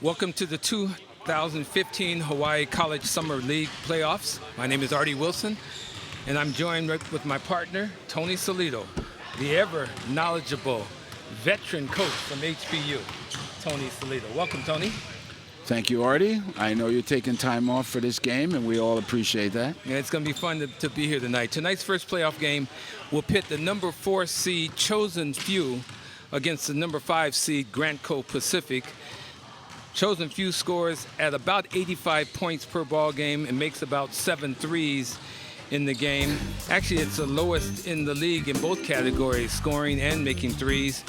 Welcome to the 2015 Hawaii College Summer League playoffs. My name is Artie Wilson, and I'm joined with my partner, Tony Solito, the ever knowledgeable veteran coach from HBU, Tony Solito. Welcome, Tony. Thank you, Artie. I know you're taking time off for this game, and we all appreciate that. Yeah, it's going to be fun to be here tonight. Tonight's first playoff game will pit the number 4 seed Chosen Few against the number 5 seed Grantco Pacific. Chosen Few scores at about 85 points per ball game and makes about 7 threes in the game. Actually, it's the lowest in the league in both categories, scoring and making threes.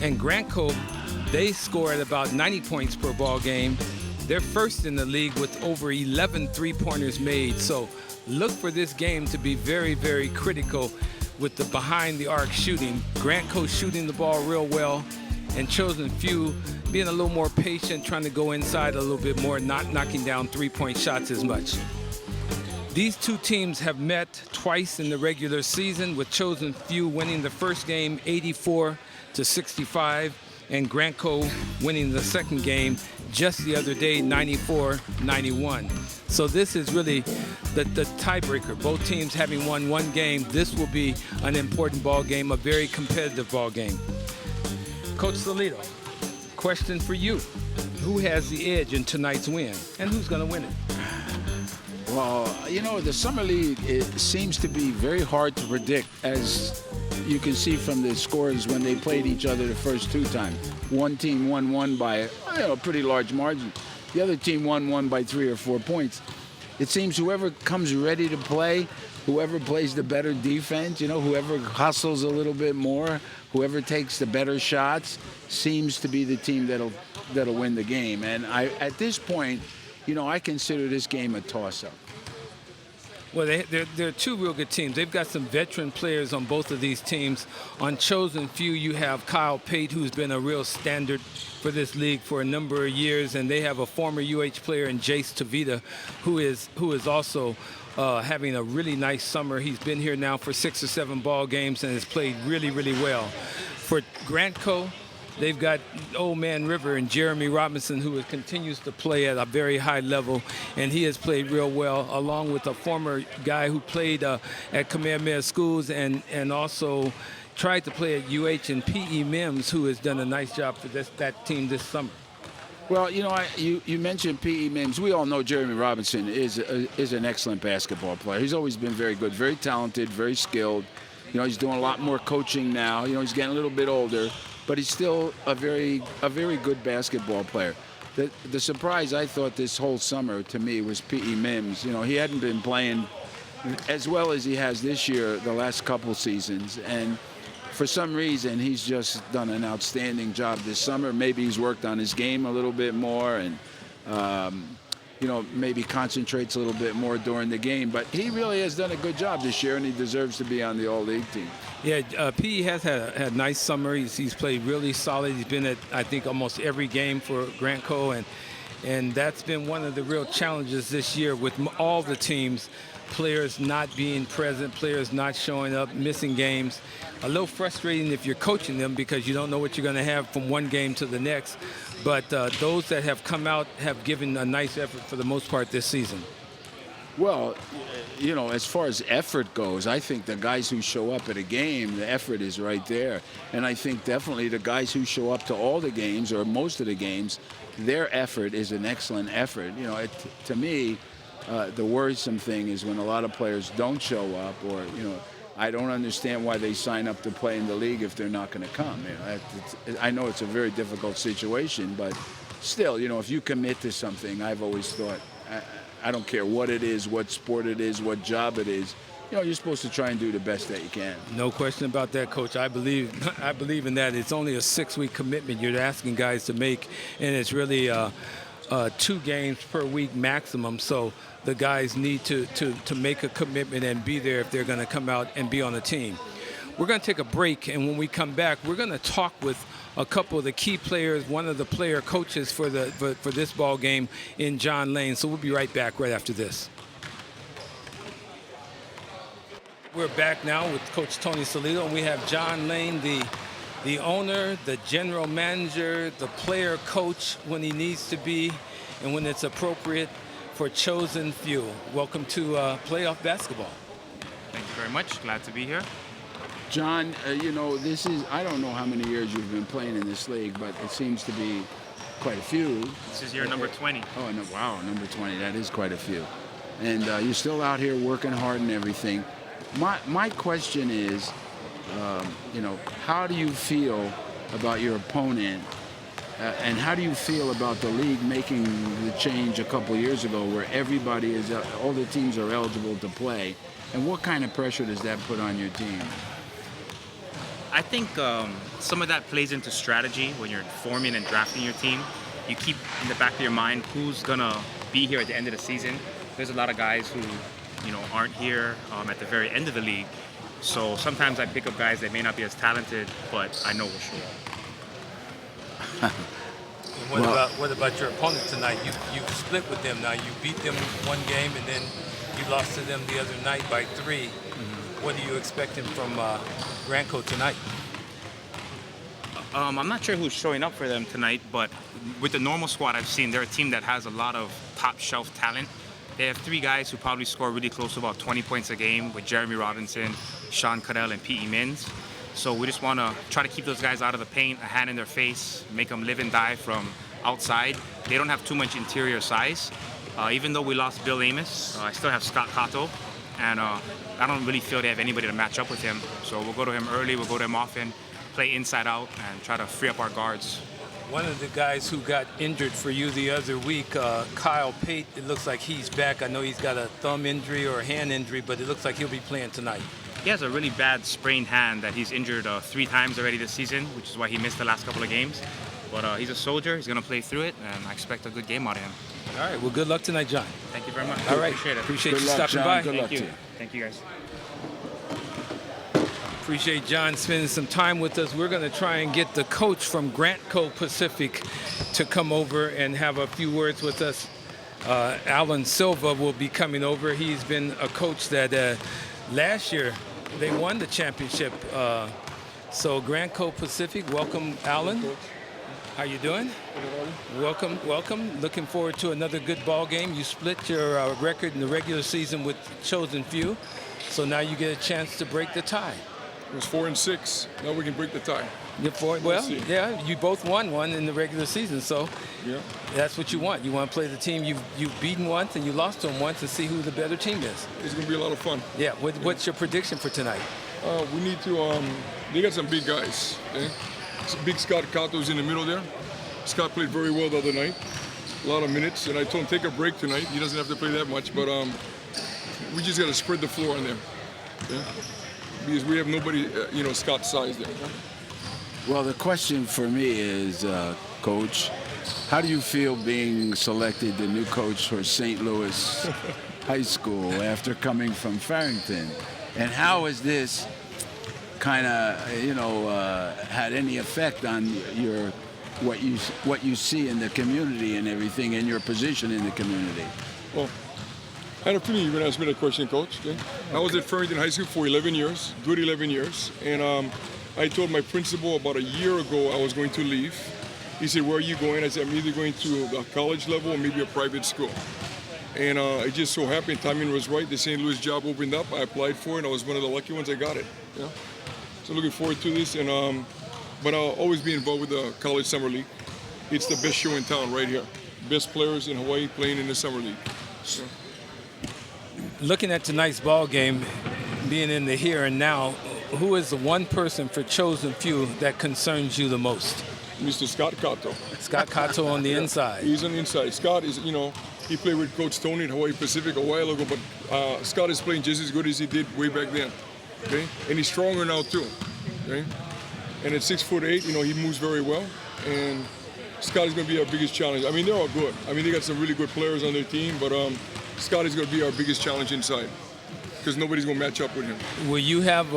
And Grantco, they score at about 90 points per ball game. They're first in the league with over 11 three-pointers made. So look for this game to be very, very critical with the behind-the-arc shooting. Grantco shooting the ball real well, and Chosen Few being a little more patient, trying to go inside a little bit more, not knocking down three-point shots as much. These two teams have met twice in the regular season, with Chosen Few winning the first game 84-65, and Grantco winning the second game just the other day 94-91. So this is really the tiebreaker. Both teams having won one game, this will be an important ball game, a very competitive ball game. Coach Solito, question for you. Who has the edge in tonight's win, and who's going to win it? Well, you know, the Summer League, it seems to be very hard to predict, as you can see from the scores when they played each other the first two times. One team won by a pretty large margin. The other team won by 3 or 4 points. It seems whoever comes ready to play, whoever plays the better defense, whoever hustles a little bit more, whoever takes the better shots, seems to be the team that'll win the game. And at this point, I consider this game a toss-up. Well, they're two real good teams. They've got some veteran players on both of these teams. On Chosen Few, you have Kyle Pate, who's been a real standard for this league for a number of years, and they have a former UH player in Jace Tavita, who is also having a really nice summer. He's been here now for 6 or 7 ball games and has played really, really well. For Grantco, they've got Old Man River and Jeremy Robinson, who continues to play at a very high level, and he has played real well, along with a former guy who played at Kamehameha Schools and also tried to play at UH, and P.E. Mims, who has done a nice job for that team this summer. Well, you mentioned P.E. Mims. We all know Jeremy Robinson is an excellent basketball player. He's always been very good, very talented, very skilled. He's doing a lot more coaching now. He's getting a little bit older, but he's still a very good basketball player. The surprise I thought this whole summer to me was P.E. Mims. He hadn't been playing as well as he has this year, the last couple seasons, and for some reason he's just done an outstanding job this summer. Maybe he's worked on his game a little bit more and maybe concentrates a little bit more during the game, but he really has done a good job this year, and he deserves to be on the All-League team. Yeah, P.E. has had a nice summer. He's played really solid. He's been at, I think, almost every game for Grantco, and that's been one of the real challenges this year with all the teams, players not being present, players not showing up, missing games. A little frustrating if you're coaching them because you don't know what you're going to have from one game to the next. But those that have come out have given a nice effort for the most part this season. Well, as far as effort goes, I think the guys who show up at a game, the effort is right there. And I think definitely the guys who show up to all the games or most of the games, their effort is an excellent effort. To me, the worrisome thing is when a lot of players don't show up, or, I don't understand why they sign up to play in the league if they're not going to come. I know it's a very difficult situation, but still, if you commit to something, I've always thought, I don't care what it is, what sport it is, what job it is, you're supposed to try and do the best that you can. No question about that, Coach. I believe in that. It's only a 6-week commitment you're asking guys to make, and it's really 2 games per week maximum. So the guys need to make a commitment and be there if they're going to come out and be on the team. We're going to take a break, and when we come back, we're going to talk with a couple of the key players, one of the player coaches for this ball game in John Lane. So we'll be right back right after this. We're back now with Coach Tony Solito, and we have John Lane, the the owner, the general manager, the player coach when he needs to be and when it's appropriate for Chosen Few. Welcome to playoff basketball. Thank you very much. Glad to be here. John, you know, this is, I don't know how many years you've been playing in this league, but it seems to be quite a few. This is year number 20. Oh, no, wow, number 20. That is quite a few. And you're still out here working hard and everything. My question is, you know, how do you feel about your opponent? And how do you feel about the league making the change a couple years ago where everybody is, all the teams are eligible to play? And what kind of pressure does that put on your team? I think some of that plays into strategy when you're forming and drafting your team. You keep in the back of your mind who's gonna be here at the end of the season. There's a lot of guys who, you know, aren't here at the very end of the league. So sometimes I pick up guys that may not be as talented, but I know will show up. What about your opponent tonight? You split with them now. You beat them one game and then you lost to them the other night by 3. What are you expecting from Grantco tonight? I'm not sure who's showing up for them tonight, but with the normal squad I've seen, they're a team that has a lot of top shelf talent. They have 3 guys who probably score really close to about 20 points a game with Jeremy Robinson, Sean Cadell, and P.E. Mins. So we just want to try to keep those guys out of the paint, a hand in their face, make them live and die from outside. They don't have too much interior size. Even though we lost Bill Amos, I still have Scott Cato, and I don't really feel they have anybody to match up with him. So we'll go to him early, we'll go to him often, play inside out, and try to free up our guards. One of the guys who got injured for you the other week, Kyle Pate, it looks like he's back. I know he's got a thumb injury or a hand injury, but it looks like he'll be playing tonight. He has a really bad sprained hand that he's injured 3 times already this season, which is why he missed the last couple of games. But he's a soldier. He's going to play through it, and I expect a good game out of him. All right. Well, good luck tonight, John. Thank you very much. All right. Appreciate it. Appreciate Good you luck, stopping John. by. Good luck Thank to you. you. Thank you, guys. Appreciate John spending some time with us. We're going to try and get the coach from Grantco Pacific to come over and have a few words with us. Alan Silva will be coming over. He's been a coach that last year they won the championship. So Grantco Pacific, welcome, Alan. How you doing? Welcome, welcome. Looking forward to another good ball game. You split your record in the regular season with Chosen Few, so now you get a chance to break the tie. It was 4-6. Now we can break the tie. Well, yeah, you both won one in the regular season, so Yeah. that's what you want. You want to play the team you've beaten once and you lost to them once and see who the better team is. It's going to be a lot of fun. Yeah. What's your prediction for tonight? We need to, they got some big guys. Okay? Big Scott Cato's in the middle there. Scott played very well the other night. A lot of minutes. And I told him take a break tonight. He doesn't have to play that much. But we just got to spread the floor on them. Okay? Because we have nobody, Scott's size there. Well, the question for me is, Coach, how do you feel being selected the new coach for St. Louis High School after coming from Farrington? And how has this kind of, had any effect on your what you see in the community and everything, and your position in the community? Well, I had a feeling you were going to ask me that question, Coach. Okay? I was at Farrington High School for 11 years, good 11 years. And I told my principal about a year ago I was going to leave. He said, where are you going? I said, I'm either going to the college level or maybe a private school. And it just so happened timing was right. The St. Louis job opened up. I applied for it, and I was one of the lucky ones. I got it. Yeah. So looking forward to this. And but I'll always be involved with the College Summer League. It's the best show in town right here. Best players in Hawaii playing in the Summer League. So. Looking at tonight's ball game, being in the here and now, who is the one person for Chosen Few that concerns you the most? Mr. Scott Cato. Scott Cato on the inside. He's on the inside. Scott is, he played with Coach Tony in Hawaii Pacific a while ago, but Scott is playing just as good as he did way back then. Okay? And he's stronger now too. Okay? And at 6'8", he moves very well. And Scott is going to be our biggest challenge. I mean, they're all good. I mean, they got some really good players on their team, but Scott is going to be our biggest challenge inside because nobody's going to match up with him. Will you have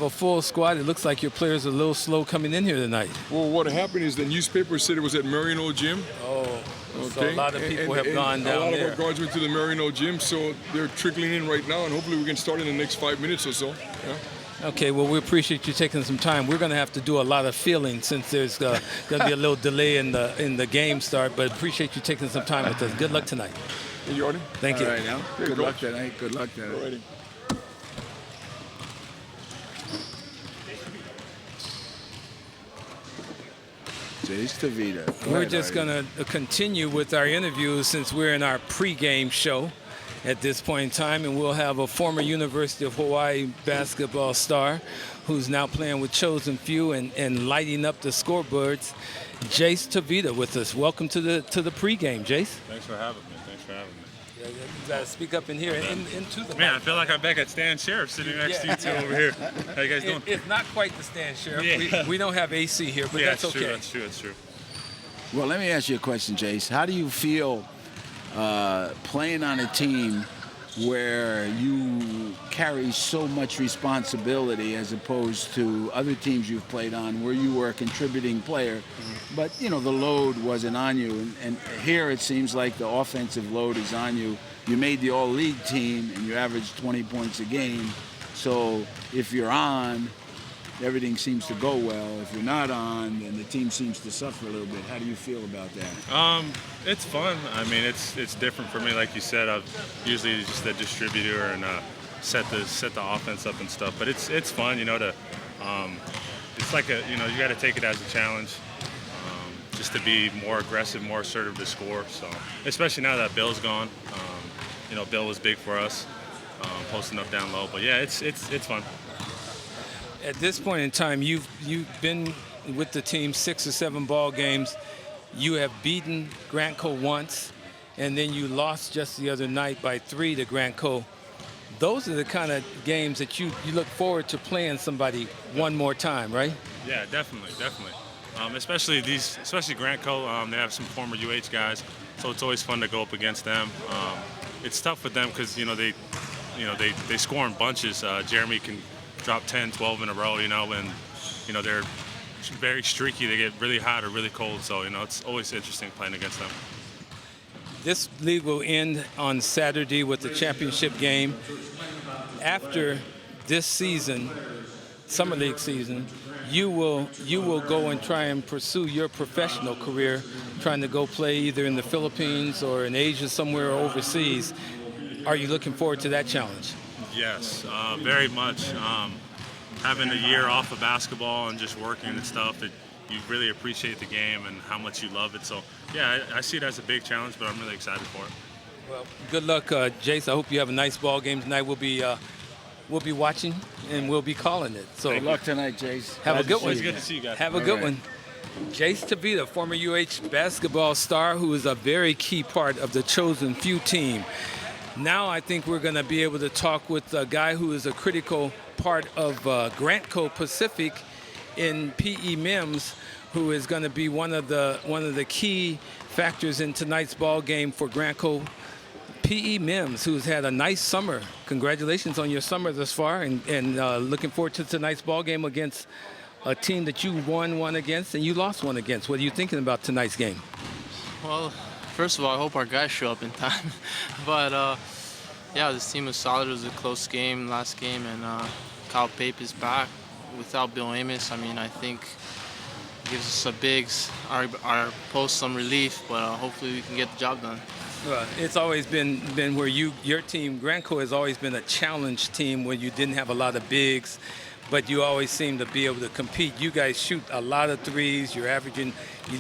a full squad? It looks like your players are a little slow coming in here tonight. Well, what happened is the newspaper said it was at Marino Gym. Oh, okay. So a lot of people have gone down there. A lot of our guards went to the Marino Gym, so they're trickling in right now, and hopefully we can start in the next 5 minutes or so. Yeah? Okay, well, we appreciate you taking some time. We're going to have to do a lot of feeling since there's going to be a little delay in the game start, but appreciate you taking some time with us. Good luck tonight. Hey, Jordan. Thank you. All right, Al. Good Coach. luck tonight. Good luck tonight. Alrighty. Jace Tavita. We're just going to continue with our interviews since we're in our pregame show at this point in time, and we'll have a former University of Hawaii basketball star who's now playing with Chosen Few and lighting up the scoreboards, Jace Tavita with us. Welcome to the pregame, Jace. Thanks for having me. You got to speak up in here into the Man, I feel like I'm back at Stan Sheriff sitting next to you two over here. How you guys doing? It's not quite the Stan Sheriff. Yeah. We don't have AC here, but that's okay. That's true. Well, let me ask you a question, Jace. How do you feel playing on a team where you carry so much responsibility as opposed to other teams you've played on where you were a contributing player, but the load wasn't on you, and here it seems like the offensive load is on you. You made the all-league team and you averaged 20 points a game, so if you're on, everything seems to go well. If you're not on, then the team seems to suffer a little bit. How do you feel about that? It's fun. I mean, it's different for me. Like you said, I'm usually just a distributor and set the offense up and stuff. But it's fun, it's like you got to take it as a challenge, just to be more aggressive, more assertive to score. So especially now that Bill's gone, Bill was big for us, posting up down low. But yeah, it's fun. At this point in time, you've been with the team 6 or 7 ball games. You have beaten Grantco once, and then you lost just the other night by 3 to Grantco. Those are the kind of games that you look forward to playing somebody one more time, right? Yeah, definitely. Especially Grantco, they have some former UH guys, so it's always fun to go up against them. It's tough with them because they score in bunches. Jeremy can drop 10, 12 in a row, and they're very streaky. They get really hot or really cold, so it's always interesting playing against them. This league will end on Saturday with the championship game. After this season, summer league season, you will go and try and pursue your professional career, trying to go play either in the Philippines or in Asia somewhere or overseas. Are you looking forward to that challenge? Yes, very much. Having a year off of basketball and just working and stuff, that you really appreciate the game and how much you love it. So, yeah, I see it as a big challenge, but I'm really excited for it. Well, good luck, Jace. I hope you have a nice ball game tonight. We'll be watching and we'll be calling it. So Good luck tonight, Jace. have a good one. It's good to see you guys. Have a good one. Jace Tavita, former UH basketball star, who is a very key part of the Chosen Few team. Now I think we're going to be able to talk with a guy who is a critical part of Grantco Pacific in PE Mims, who is going to be one of the key factors in tonight's ball game for Grantco. PE Mims, who's had a nice summer. Congratulations on your summer thus far, and looking forward to tonight's ball game against a team that you won one against and you lost one against. What are you thinking about tonight's game? Well, first of all, I hope our guys show up in time. But, yeah, this team was solid. It was a close game last game, and Kyle Pape is back without Bill Amos. I mean, I think gives us a bigs, our post some relief, but hopefully we can get the job done. It's always been where your team, Grantco, has always been a challenge team where you didn't have a lot of bigs, but you always seem to be able to compete. You guys shoot a lot of threes. You're averaging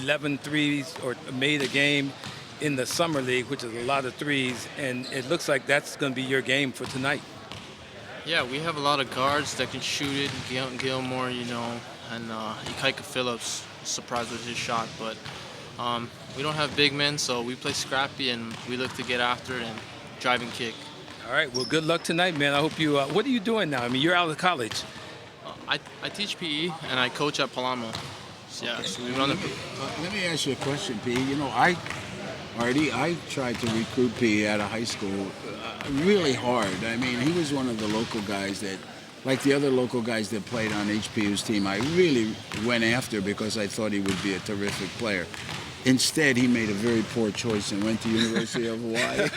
11 threes or made a game in the summer league, which is a lot of threes, and it looks like that's going to be your game for tonight. Yeah, we have a lot of guards that can shoot it. Gilmore, and Ikaika Phillips, surprised with his shot, but we don't have big men, so we play scrappy and we look to get after it and drive and kick. All right, well, good luck tonight, man. I hope you, what are you doing now? I mean, you're out of college. I teach PE and I coach at Palamo. Yeah, okay. So we run the. Let me ask you a question, P. I tried to recruit P out of high school really hard. I mean, he was one of the local guys that, like the other local guys that played on HPU's team, I really went after because I thought he would be a terrific player. Instead, he made a very poor choice and went to University of Hawaii.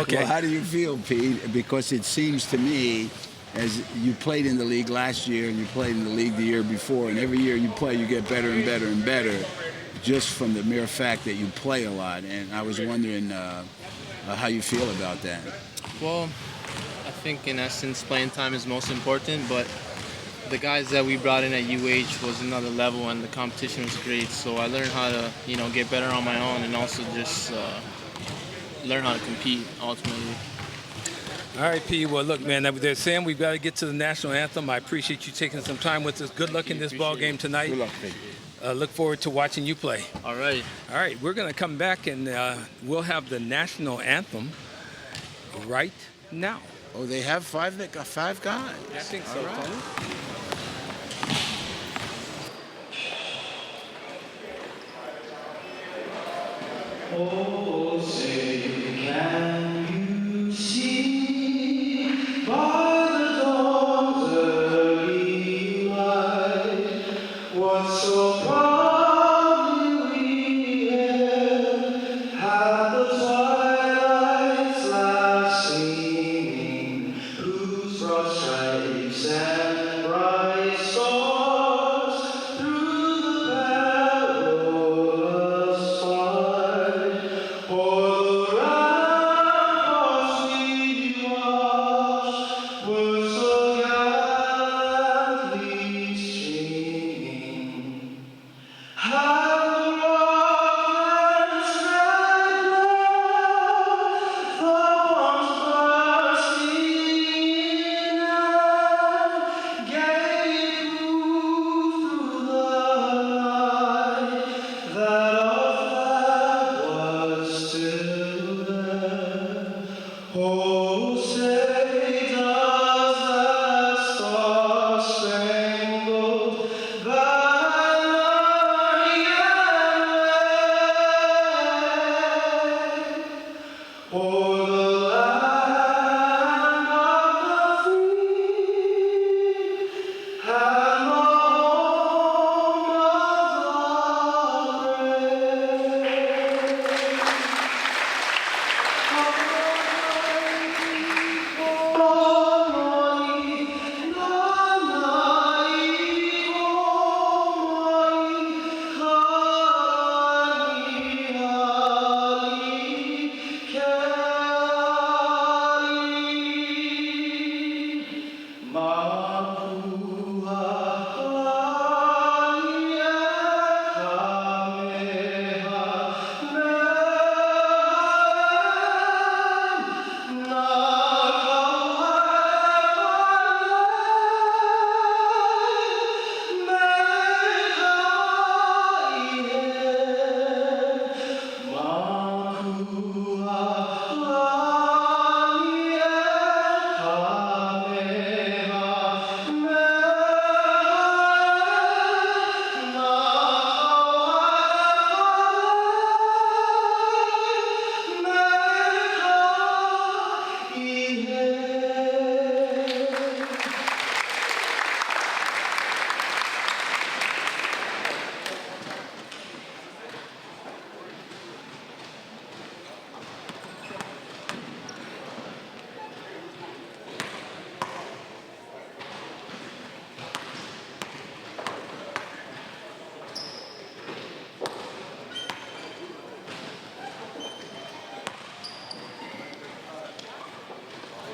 Okay. Well, how do you feel, Pete? Because it seems to me as you played in the league last year and you played in the league the year before, and every year you play, you get better and better and better, just from the mere fact that you play a lot. And I was wondering how you feel about that. Well, I think in essence playing time is most important, but the guys that we brought in at UH was another level and the competition was great. So I learned how to, get better on my own and also just learn how to compete ultimately. All right, P. Well, look, man, they're saying we've got to get to the national anthem. I appreciate you taking some time with us. Good luck in this ball game tonight. Good luck, baby. Look forward to watching you play. All right. All right, we're going to come back and we'll have the national anthem right now. Oh, they have five guys? I think so, All right. Tony. Oh, say, can you see by the dawn's early light what so proudly we hailed at the twilight's last gleaming, whose broad stripes and bright stars through the perilous fight o'er the ramparts we watched were so gallantly streaming. Had the rockland spread above, the bombs bursting out, gave proof through the night that our flag was still there. Oh, say does that star-spangled banner yet wave o'er the land of the free and the home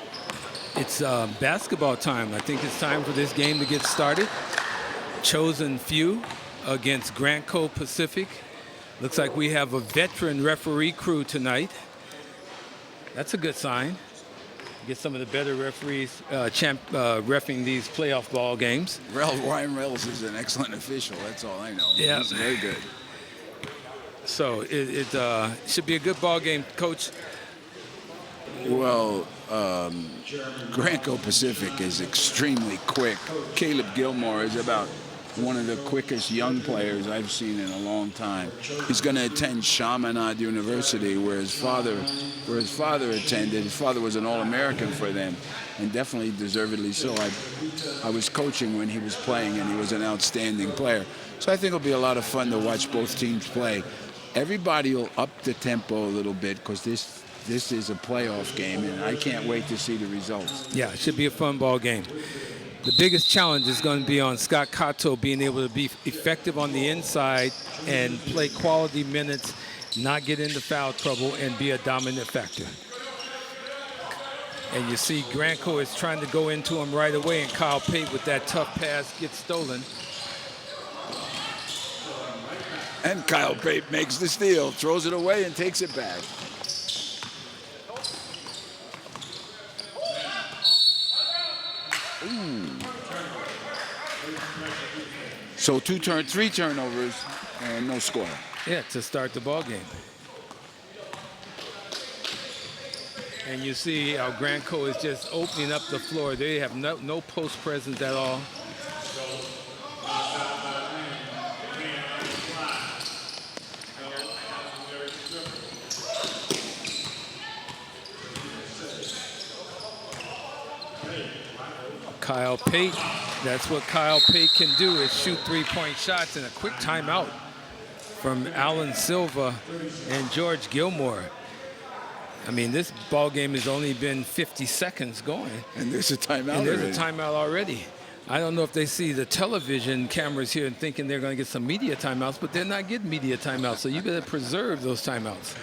of the brave? It's basketball time. I think it's time for this game to get started. Chosen Few against Grantco Pacific. Looks like we have a veteran referee crew tonight. That's a good sign. Get some of the better referees reffing these playoff ball games. Ryan Reynolds is an excellent official. That's all I know. Yeah. He's very good. So it should be a good ball game, Coach. Well, Grantco Pacific is extremely quick. Caleb Gilmore is about one of the quickest young players I've seen in a long time. He's going to attend Chaminade University, where his father attended. His father was an All-American for them, and definitely deservedly so. I was coaching when he was playing, and he was an outstanding player. So I think it'll be a lot of fun to watch both teams play. Everybody will up the tempo a little bit because this this is a playoff game, and I can't wait to see the results. Yeah, it should be a fun ball game. The biggest challenge is going to be on Scott Cato being able to be effective on the inside and play quality minutes, not get into foul trouble, and be a dominant factor. And you see Grantco is trying to go into him right away, and Kyle Pate with that tough pass gets stolen. And Kyle Pate makes the steal, throws it away, and takes it back. Ooh. So three turnovers, and no score. Yeah, to start the ball game. And you see how Grantco is just opening up the floor. They have no post presence at all. Kyle Pate, that's what Kyle Pate can do, is shoot three-point shots. And a quick timeout from Alan Silva and George Gilmore. I mean, this ball game has only been 50 seconds going. And there's a timeout And there's already. a timeout already. I don't know if they see the television cameras here and thinking they're going to get some media timeouts, but they're not getting media timeouts, so you better preserve those timeouts.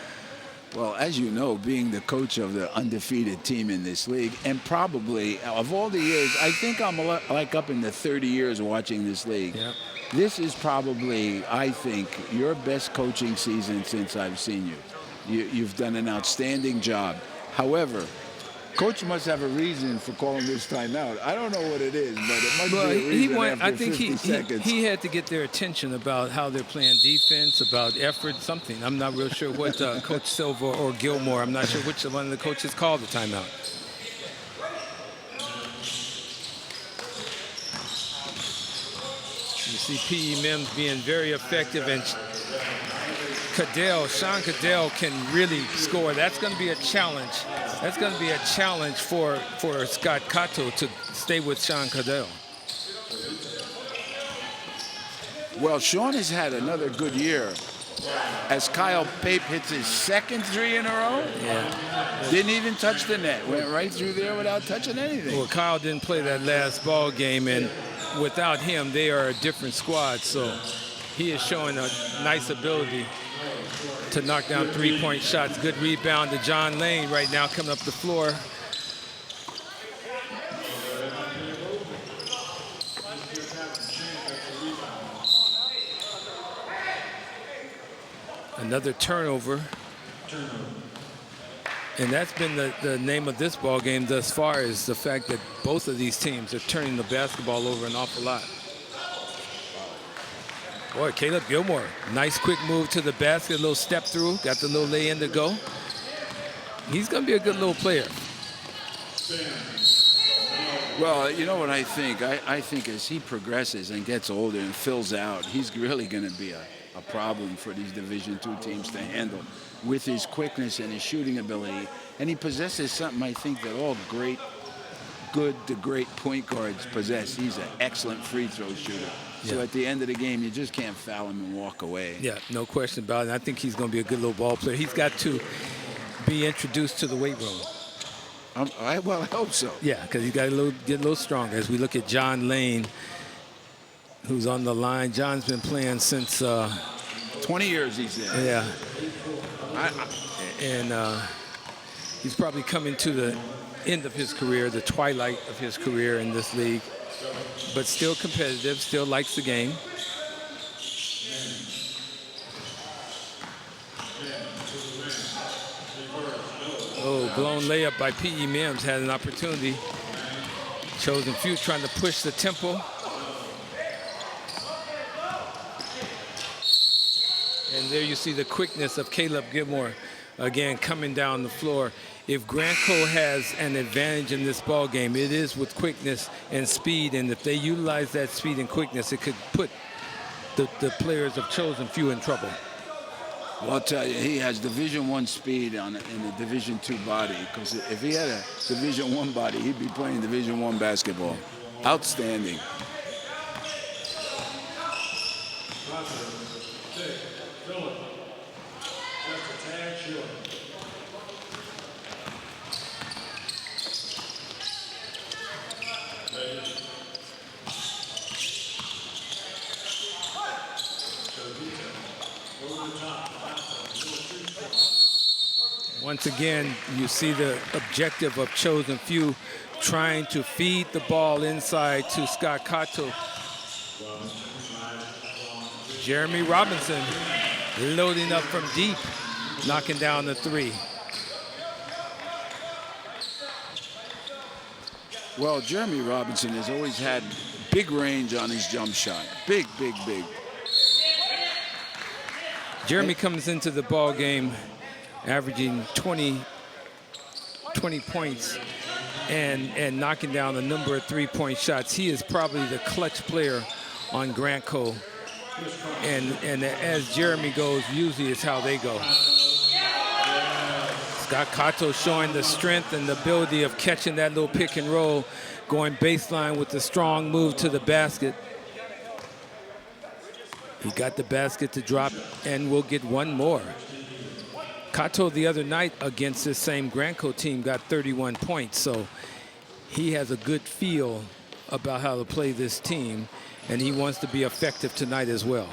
Well, as you know, being the coach of the undefeated team in this league, and probably of all the years, I think I'm like up in the 30 years watching this league. Yeah. This is probably, I think, your best coaching season since I've seen you. You've done an outstanding job. However, coach must have a reason for calling this timeout. I don't know what it is, but it must be a reason after I think 50 seconds. he had to get their attention about how they're playing defense, about effort, something. I'm not real sure what Coach Silva or Gilmore, I'm not sure which one of the coaches called the timeout. You see P.E. Mims being very effective, and Sean Cadell can really score. That's going to be a challenge. That's going to be a challenge for Scott Cato to stay with Sean Cadell. Well, Sean has had another good year as Kyle Pape hits his second three in a row. Yeah. Didn't even touch the net. Went right through there without touching anything. Well, Kyle didn't play that last ball game, and without him, they are a different squad. So he is showing a nice ability to knock down three-point shots. Good rebound to John Lane right now coming up the floor. Another turnover. And that's been the name of this ball game thus far, is the fact that both of these teams are turning the basketball over an awful lot. Boy, Caleb Gilmore, nice quick move to the basket, a little step through, got the little lay in to go. He's going to be a good little player. Well, you know what I think? I think as he progresses and gets older and fills out, he's really going to be a problem for these Division II teams to handle with his quickness and his shooting ability. And he possesses something I think that all great point guards possess. He's an excellent free throw shooter. So at the end of the game, you just can't foul him and walk away. Yeah, no question about it. I think he's going to be a good little ball player. He's got to be introduced to the weight room. I hope so. Yeah, because he's got to get a little stronger. As we look at John Lane, who's on the line. John's been playing since 20 years, he said. Yeah. And he's probably coming to the end of his career, the twilight of his career in this league. But still competitive, still likes the game. Oh, blown layup by P.E. Mims, had an opportunity. Chosen Few trying to push the tempo. And there you see the quickness of Caleb Gilmore, again, coming down the floor. If Grantco has an advantage in this ball game, it is with quickness and speed. And if they utilize that speed and quickness, it could put the players of Chosen Few in trouble. Well, I'll tell you, he has Division I speed in the Division II body. Because if he had a Division I body, he'd be playing Division I basketball. Outstanding. Once again, you see the objective of Chosen Few trying to feed the ball inside to Scott Cato. Jeremy Robinson loading up from deep, knocking down the three. Well, Jeremy Robinson has always had big range on his jump shot. Big, big, big. Jeremy comes into the ball game averaging 20 points and knocking down a number of three-point shots. He is probably the clutch player on Grantco. And as Jeremy goes, usually it's how they go. Scott Cato showing the strength and the ability of catching that little pick and roll, going baseline with the strong move to the basket. He got the basket to drop and will get one more. Cato the other night against this same Grantco team got 31 points, so he has a good feel about how to play this team, and he wants to be effective tonight as well.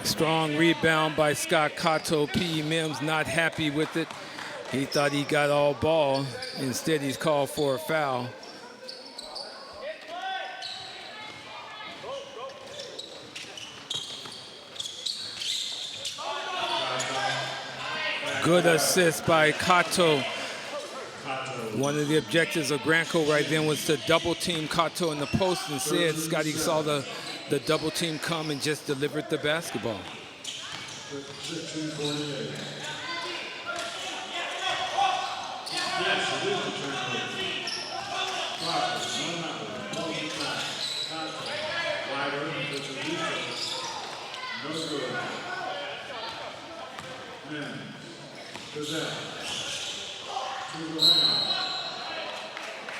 Strong rebound by Scott Cato. P.E. Mims not happy with it. He thought he got all ball. Instead, he's called for a foul. Good assist by Cato. One of the objectives of Grantco right then was to double team Cato in the post. Instead, Scotty saw the double team come and just delivered the basketball.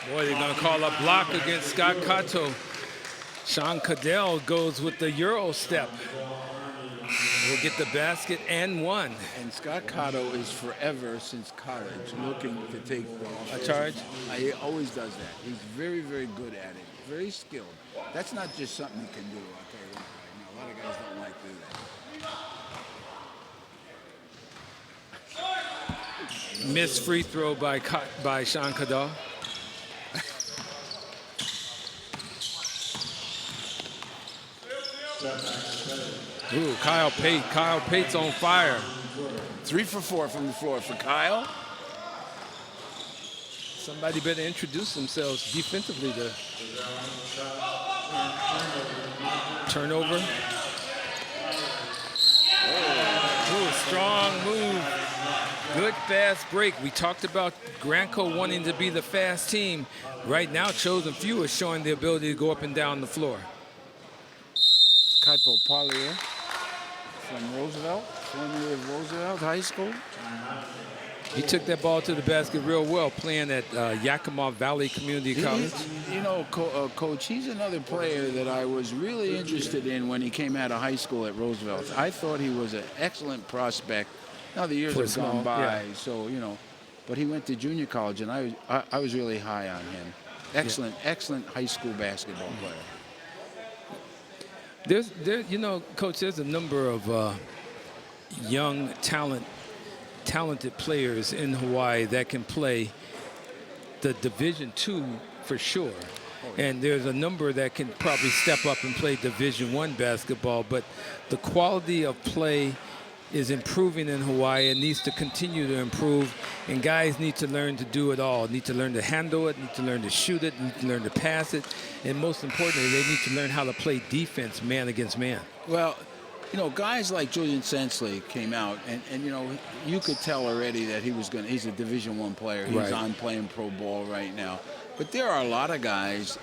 Boy, they're going to call a block against Scott Cato. Sean Cadell goes with the Euro step. Will get the basket and one. And Scott Cato is forever, since college, looking to take A charge? He always does that. He's very, very good at it. Very skilled. That's not just something he can do, I'll tell you that right now. A lot of guys don't like to do that. Missed free throw by Sean Cadell. Ooh, Kyle Pate. Kyle Pate's on fire. 3 for 4 from the floor for Kyle. Somebody better introduce themselves defensively to turnover. Ooh, strong move. Good fast break. We talked about Grantco wanting to be the fast team. Right now, Chosen Few is showing the ability to go up and down the floor. Kaipo Pollier from Roosevelt, formerly of Roosevelt High School. He took that ball to the basket real well, playing at Yakima Valley Community College. You know, Coach, he's another player that I was really interested in when he came out of high school at Roosevelt. I thought he was an excellent prospect. Now the years have gone by, so, you know, but he went to junior college, and I was really high on him. Excellent, excellent high school basketball player. You know, Coach, there's a number of young, talented players in Hawaii that can play the Division II for sure. And there's a number that can probably step up and play Division I basketball, but the quality of play is improving in Hawaii and needs to continue to improve. And guys need to learn to do it all. Need to learn to handle it, need to learn to shoot it, need to learn to pass it. And most importantly, they need to learn how to play defense man against man. Well, you know, guys like Julian Sensley came out, and you know, you could tell already that he's a Division I player. He's on playing pro ball right now. But there are a lot of guys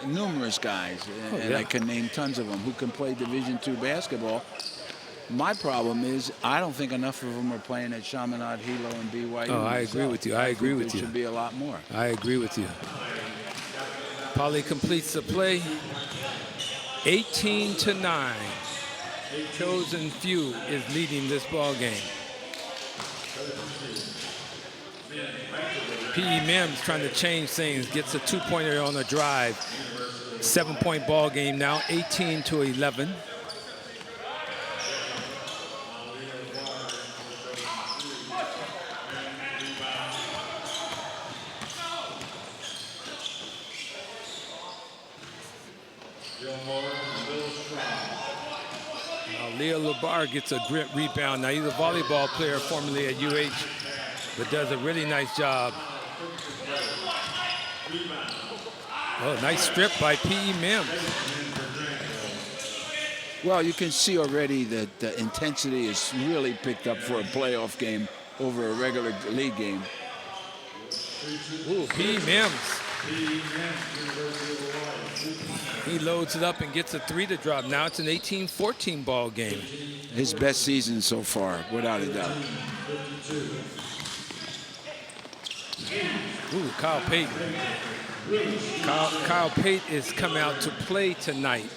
numerous guys, and yeah. I can name tons of them who can play Division II basketball. My problem is I don't think enough of them are playing at Chaminade, Hilo, and BYU. Oh, I agree with you. I agree with you. There should be a lot more. I agree with you. Polly completes the play. 18-9. Chosen Few is leading this ball game. P.E. Mims trying to change things, gets a two-pointer on a drive. 7-point ball game now, 18-11. Leo Labar gets a great rebound. Now, he's a volleyball player formerly at UH, but does a really nice job. Oh, nice strip by P.E. Mims. Well, you can see already that the intensity is really picked up for a playoff game over a regular league game. Ooh, P.E. Mims. He loads it up and gets a three to drop. Now it's an 18-14 ball game. His best season so far, without a doubt. Ooh, Kyle Payton. Kyle Payton is coming out to play tonight.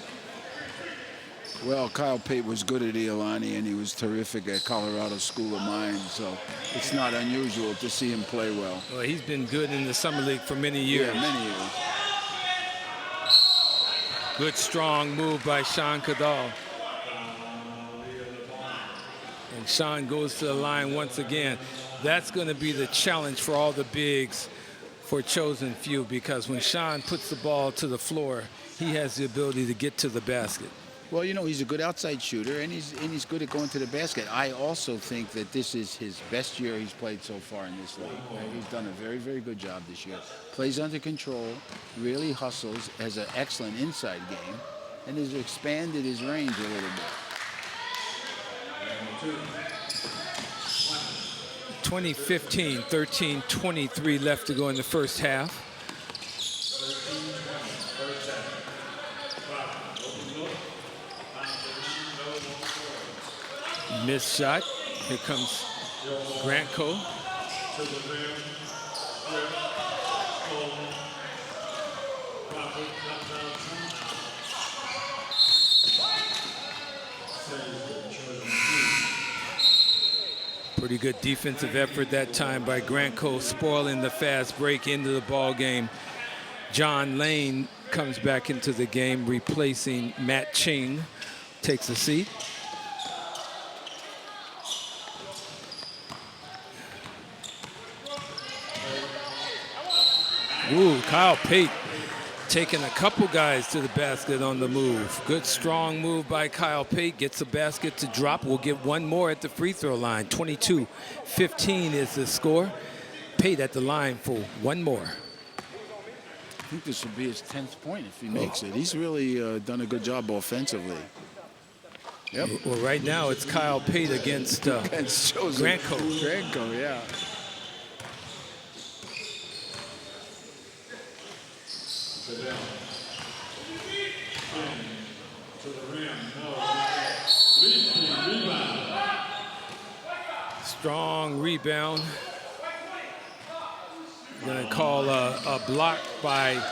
Well, Kyle Pate was good at Iolani, and he was terrific at Colorado School of Mines, so it's not unusual to see him play well. Well, he's been good in the Summer League for many years. Yeah, many years. Good, strong move by Sean Cadal. And Sean goes to the line once again. That's going to be the challenge for all the bigs for Chosen Few, because when Sean puts the ball to the floor, he has the ability to get to the basket. Well, you know, he's a good outside shooter, and he's good at going to the basket. I also think that this is his best year he's played so far in this league. He's done a very, very good job this year. Plays under control, really hustles, has an excellent inside game, and has expanded his range a little bit. 2015, 13-23 left to go in the first half. Missed shot. Here comes Grantco. Pretty good defensive effort that time by Grantco, spoiling the fast break into the ball game. John Lane comes back into the game, replacing Matt Ching. Takes a seat. Ooh, Kyle Pate taking a couple guys to the basket on the move. Good, strong move by Kyle Pate. Gets a basket to drop. We'll get one more at the free throw line. 22-15 is the score. Pate at the line for one more. I think this will be his 10th point if he makes it. He's really done a good job offensively. Yep. Well, right now it's Kyle Pate against Grantco. Grantco, yeah. Strong rebound. Going to call a block by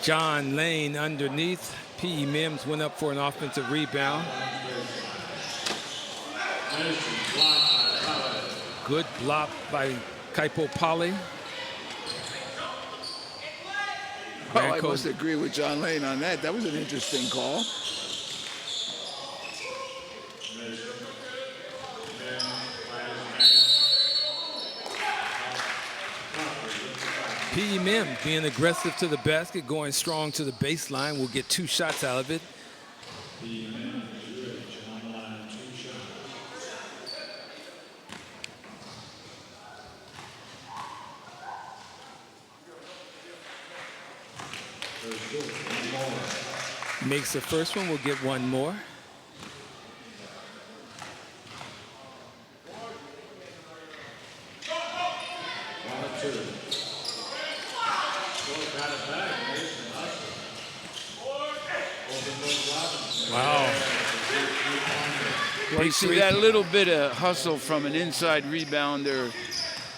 John Lane underneath. P.E. Mims went up for an offensive rebound. Good block by Kaipo Pali. Well, I must agree with John Lane on that. That was an interesting call. P.E. Mims being aggressive to the basket, going strong to the baseline. We'll get 2 shots out of it. Makes the first one, we'll get one more. Wow. You see that little bit of hustle from an inside rebounder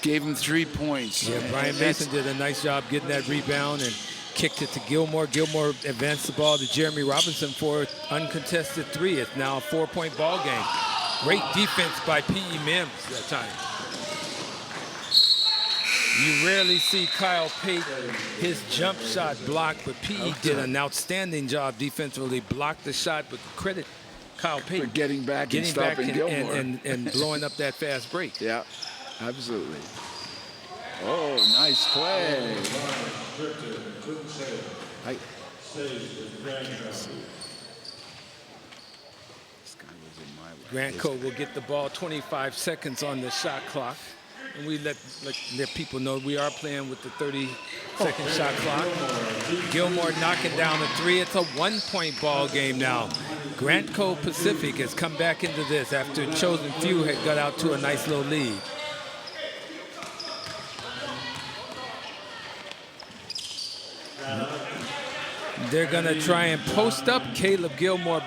gave him 3 points. Yeah, Brian Mason did a nice job getting that rebound and kicked it to Gilmore. Gilmore advanced the ball to Jeremy Robinson for uncontested 3. It's now a 4-point ball game. Great defense by P.E. Mims that time. You rarely see Kyle Pate his jump shot blocked, but P.E. did an outstanding job defensively, blocked the shot, but credit Kyle Pate For getting back and stopping Gilmore. and blowing up that fast break. Yeah, absolutely. Oh, nice play. Grantco will get the ball 25 seconds on the shot clock. And we let people know we are playing with the 30-second shot clock. Gilmore knocking down the 3. It's a 1-point ball game now. Grantco Pacific has come back into this after Chosen Few had got out to a nice little lead. They're going to try and post up Caleb Gilmore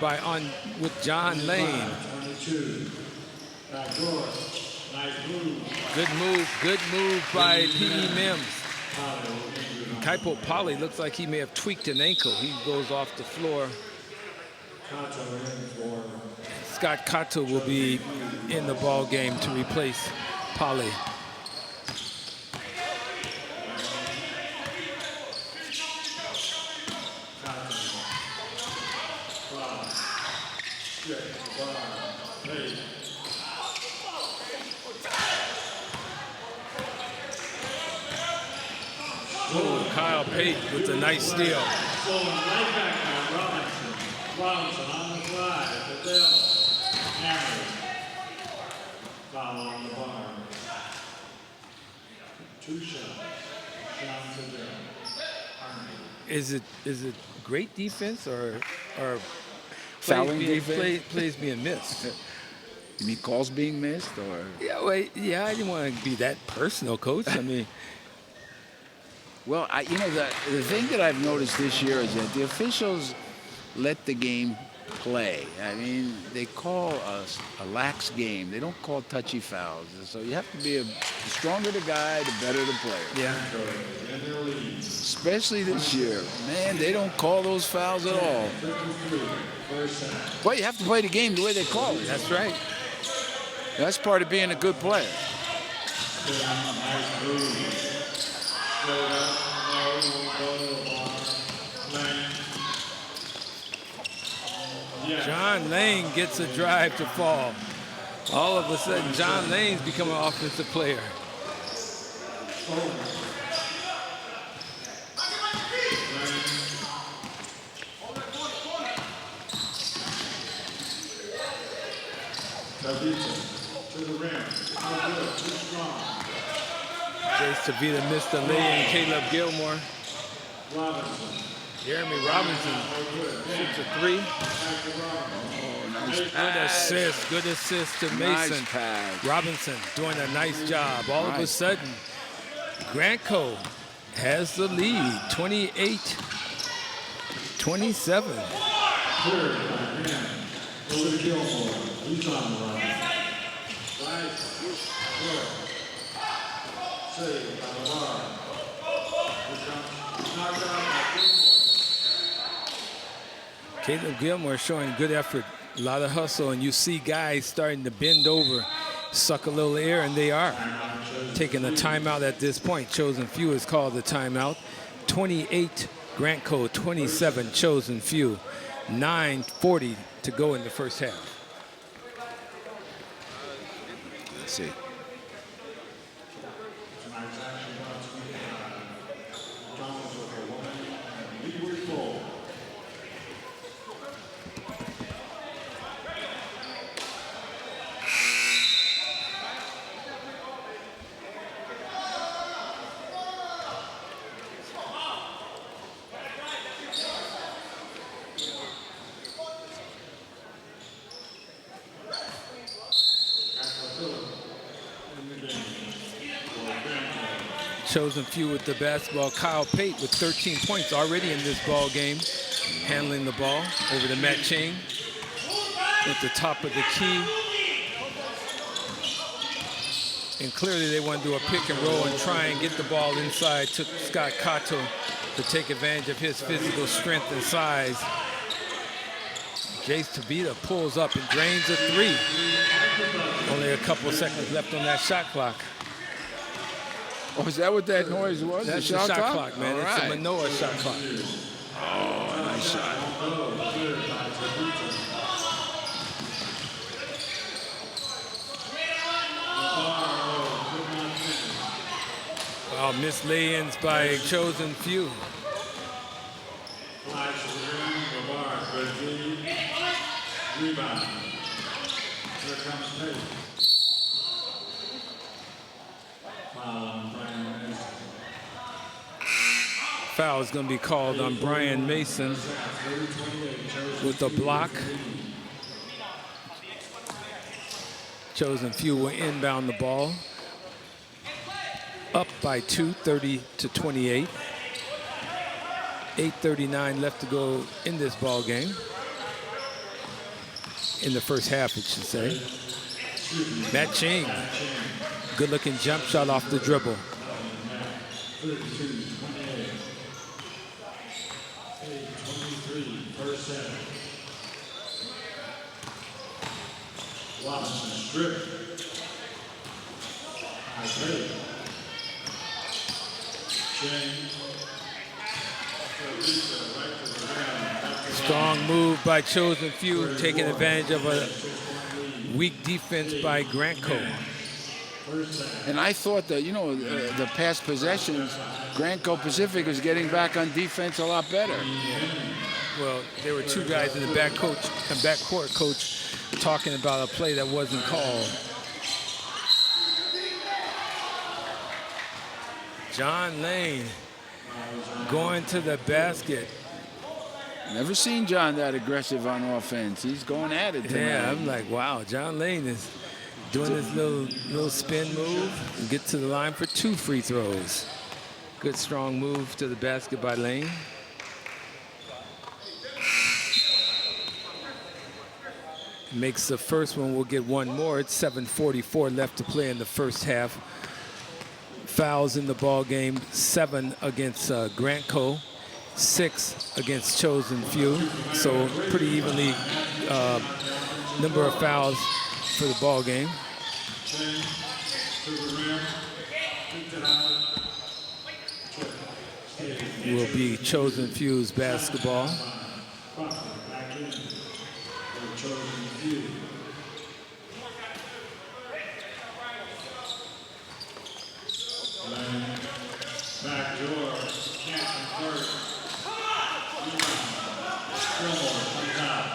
with John Lane. Good move by P.E. Mims. Kaipo Poly looks like he may have tweaked an ankle. He goes off the floor. Scott Kato will be in the ball game to replace Poly. Oh, Kyle Pate with a nice steal. Robinson on the drive, Adele, Harris, foul on the bar. 2 shots, Sean Adele. Is it great defense or Fouling defense? plays being missed? You mean calls being missed, or? Yeah, wait, yeah, I didn't want to be that personal, Coach. I mean, Well, the thing that I've noticed this year is that the officials let the game play. I mean, they call a lax game. They don't call touchy fouls. So you have to be the stronger the guy, the better the player. yeah. Especially this year. Man, they don't call those fouls at all. But you have to play the game the way they call it. That's right. That's part of being a good player. John Lane gets a drive to fall. All of a sudden, John Lane's become an offensive player. To the rim. Too strong. Jace Tavita missed the lay and Caleb Gilmore. Robinson. Jeremy Robinson shoots a 3. Oh, nice pass. Good assist to Mason. Nice pass. Robinson doing a nice job. All of a sudden, Grantco has the lead, 28-27. Gilmore. He's on the run. Right. Save by the bar. Knocked out by Gilmore. Caleb Gilmore showing good effort, a lot of hustle, and you see guys starting to bend over, suck a little air, and they are taking a timeout at this point. Chosen Few has called the timeout. 28 Grantco, 27 Chosen Few. 9:40 to go in the first half. Let's see. Chosen Few with the basketball. Kyle Pate with 13 points already in this ball game. handling the ball over to Matt Ching at the top of the key. And clearly they want to do a pick and roll and try and get the ball inside to Scott Cato to take advantage of his physical strength and size. Jace Tabita pulls up and drains a three. Only a couple of seconds left on that shot clock. Oh, is that what that noise was? That's the shot clock, man. All It's right. a Manoa shot clock. Oh, nice shot. Wow, missed lay-ins by Chosen Few. Flash to the rim, Lamar, good lead. Rebound. Here comes Payton. Foul on Brian Mason. Foul is going to be called on Brian Mason with a block. Chosen Few will inbound the ball. Up by 2, 30-28. 8:39 left to go in this ball game. In the first half, it should say. Matt Ching, good-looking jump shot off the dribble. 32-28. 8:23, first set. Watson stripped. High play. Strong move by Chosen Few, taking advantage of a weak defense by Grantco. And I thought that, you know, the past possessions, Grantco Pacific was getting back on defense a lot better. Well, there were two guys in the backcourt coach talking about a play that wasn't called. John Lane going to the basket. Never seen John that aggressive on offense. He's going at it tonight. Yeah, I'm like, wow, John Lane is doing this little spin move and get to the line for 2 free throws. Good strong move to the basket by Lane. Makes the first one, we'll get one more. It's 7:44 left to play in the first half. Fouls in the ball game, 7 against Grantco, 6 against Chosen Few. So pretty evenly number of fouls for the ball game. Will be Chosen Few's basketball. Backdoor, can't convert. Fillmore comes out.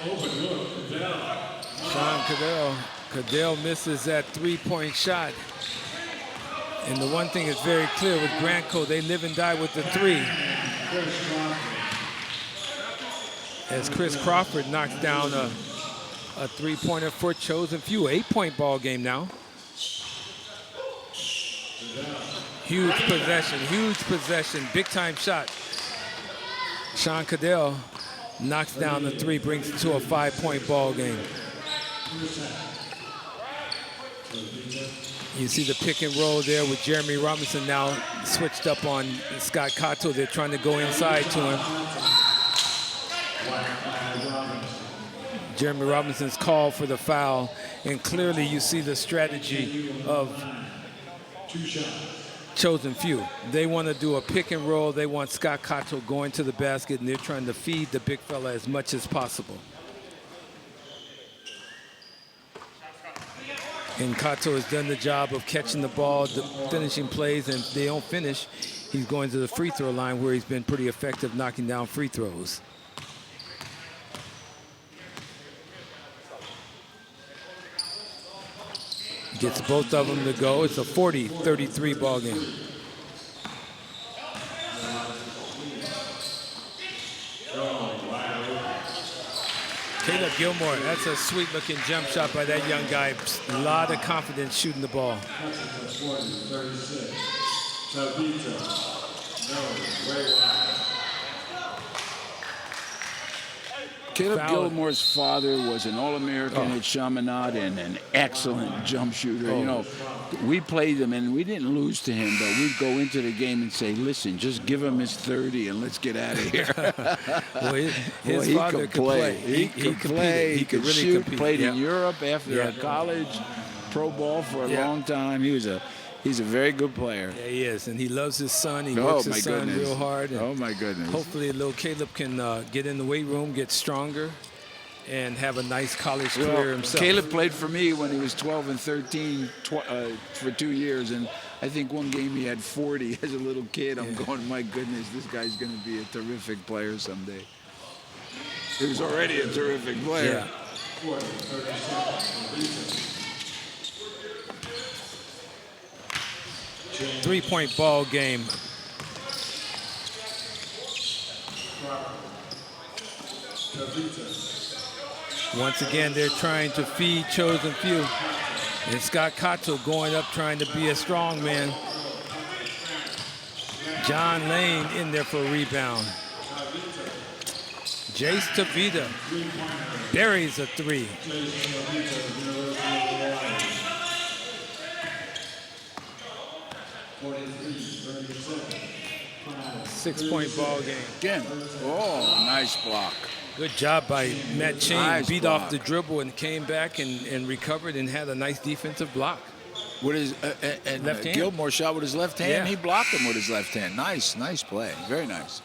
Open look, Cadell. Sean Cadell misses that 3-point shot. And the one thing is very clear with Grantco, they live and die with the 3. As Chris Crawford knocks down a 3-pointer for Chosen Few. 8-point ball game now. Huge possession, big time shot. Sean Cadell knocks down the 3, brings it to a 5-point ball game. You see the pick and roll there with Jeremy Robinson now switched up on Scott Cato. They're trying to go inside to him. Jeremy Robinson's called for the foul, and clearly you see the strategy of Chosen Few. They want to do a pick and roll. They want Scott Cato going to the basket, and they're trying to feed the big fella as much as possible. And Cato has done the job of catching the ball, finishing plays, and if they don't finish, he's going to the free throw line where he's been pretty effective knocking down free throws. Gets both of them to go. It's a 40-33 ball game. Caleb Gilmore, that's a sweet looking jump shot by that young guy. A lot of confidence shooting the ball. Caleb Foul. Gilmore's father was an All-American at Chaminade and an excellent jump shooter. You know, we played him and we didn't lose to him, but we'd go into the game and say, listen, just give him his 30 and let's get out of here. Well, his Boy, father could play. He could competed. play. He could really shoot. compete. Played Yeah. in Europe after college, pro ball for a long time. He's a very good player. Yeah, he is, and he loves his son. He works his son real hard. And oh my goodness! Hopefully, little Caleb can get in the weight room, get stronger, and have a nice college career himself. Caleb played for me when he was 12 and 13 for 2 years, and I think one game he had 40 as a little kid. I'm going, my goodness, this guy's going to be a terrific player someday. He was already a terrific player. Yeah. Three-point ball game. Once again, they're trying to feed Chosen Few. And Scott Cato going up trying to be a strong man. John Lane in there for a rebound. Jace Tavita buries a three. Six-point ball game. Again, nice block. Good job by Matt Chain. Nice Beat block. off the dribble and came back and recovered and had a nice defensive block. With his Left hand. Gilmore shot with his left hand. Yeah. He blocked him with his left hand. Nice play. Very nice.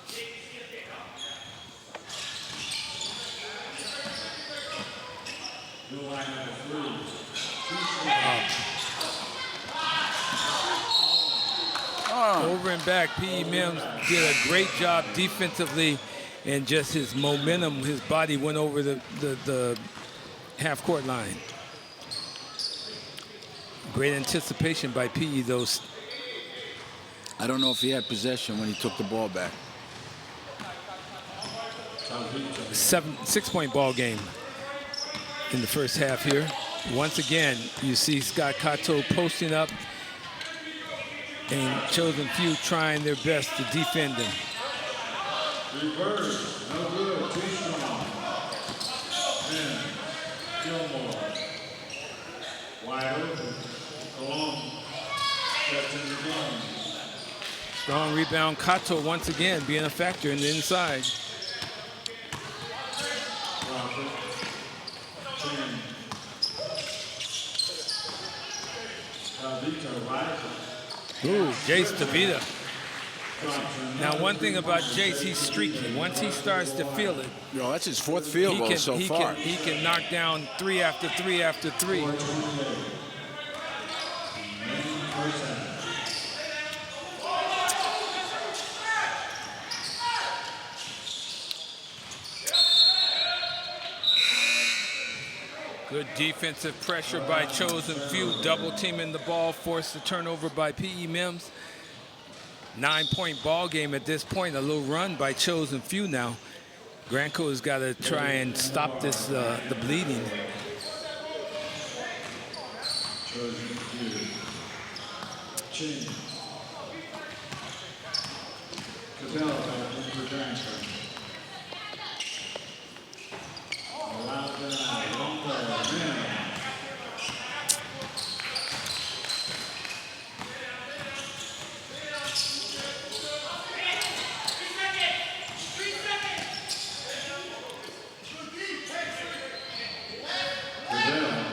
Over and back, P.E. Mims did a great job defensively, and just his momentum, his body went over the half-court line. Great anticipation by P.E. though. I don't know if he had possession when he took the ball back. 6-point ball game in the first half here. Once again, you see Scott Cato posting up and Chosen Few trying their best to defend him. Reverse, no good, too strong. And Gilmore. Wide open. Cologne steps in the game. Strong rebound. Cato once again being a factor in the inside. Crawford. Chain. Tavita rises. Ooh, Jace Tavita. Now, one thing about Jace, he's streaky. Once he starts to feel it, No, that's his fourth field goal so far. he can knock down three after three after three. Good defensive pressure by Chosen Few, double teaming the ball, forced the turnover by P.E. Mims. 9-point ball game at this point, a little run by Chosen Few now. Grantco has got to try and stop this, the bleeding. Chosen Few. Chain. Capella back in for Grantco. Around the line, long ball, man. Capella.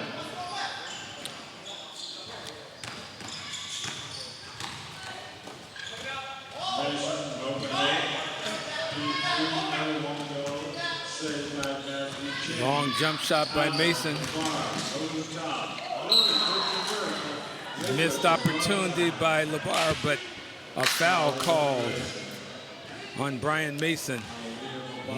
Mason, open eight. Deep three, no, won't go. Saved by Matthew Chain. Long jump shot by Mason. Over the top. Missed opportunity by LeBar, but a foul called on Brian Mason.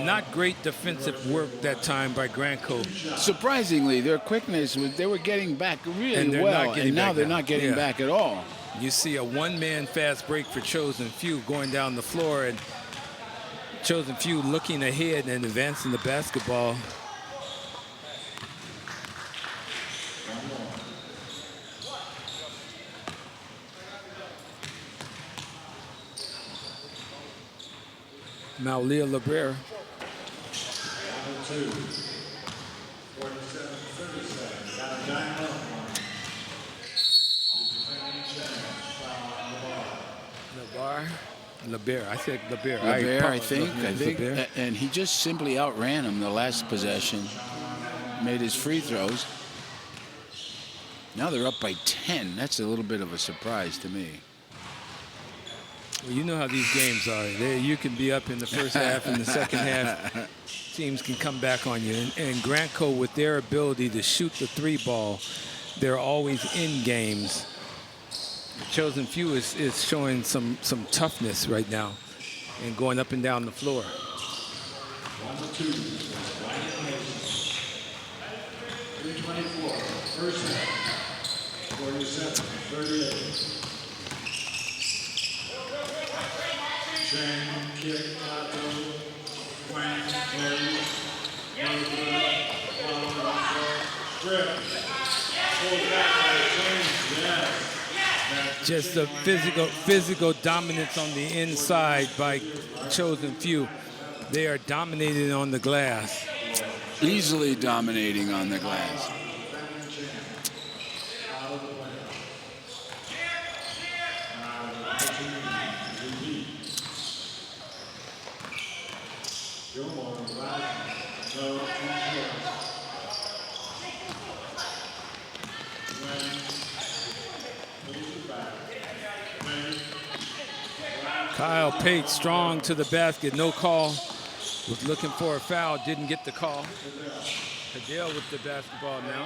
Not great defensive work that time by Grantco. Surprisingly, their quickness was they were getting back really And they're well, not getting and now back they're now. not getting Yeah. back at all. You see a one-man fast break for Chosen Few going down the floor, and Chosen Few looking ahead and advancing the basketball. Maulia Libera. Number 2, 47-37. Got a dime up on the defending champs, foul on the bar. Libera. I said Libera. Libera, I think. Libera. And he just simply outran him the last possession. Made his free throws. Now they're up by 10. That's a little bit of a surprise to me. Well, you know how these games are. You can be up in the first half and the second half. Teams can come back on you. And Grantco, with their ability to shoot the 3 ball, they're always in games. The Chosen Few is showing some toughness right now and going up and down the floor. Number 2, 3:24, first half. 47-38. Chang, kick, Tato, Wang, Terry, strip. Pulled back by James, yes. Just the physical dominance on the inside by Chosen Few. They are dominating on the glass. Easily dominating on the glass. Kyle Pate strong to the basket, no call. Was looking for a foul, didn't get the call. Cadell with the basketball now.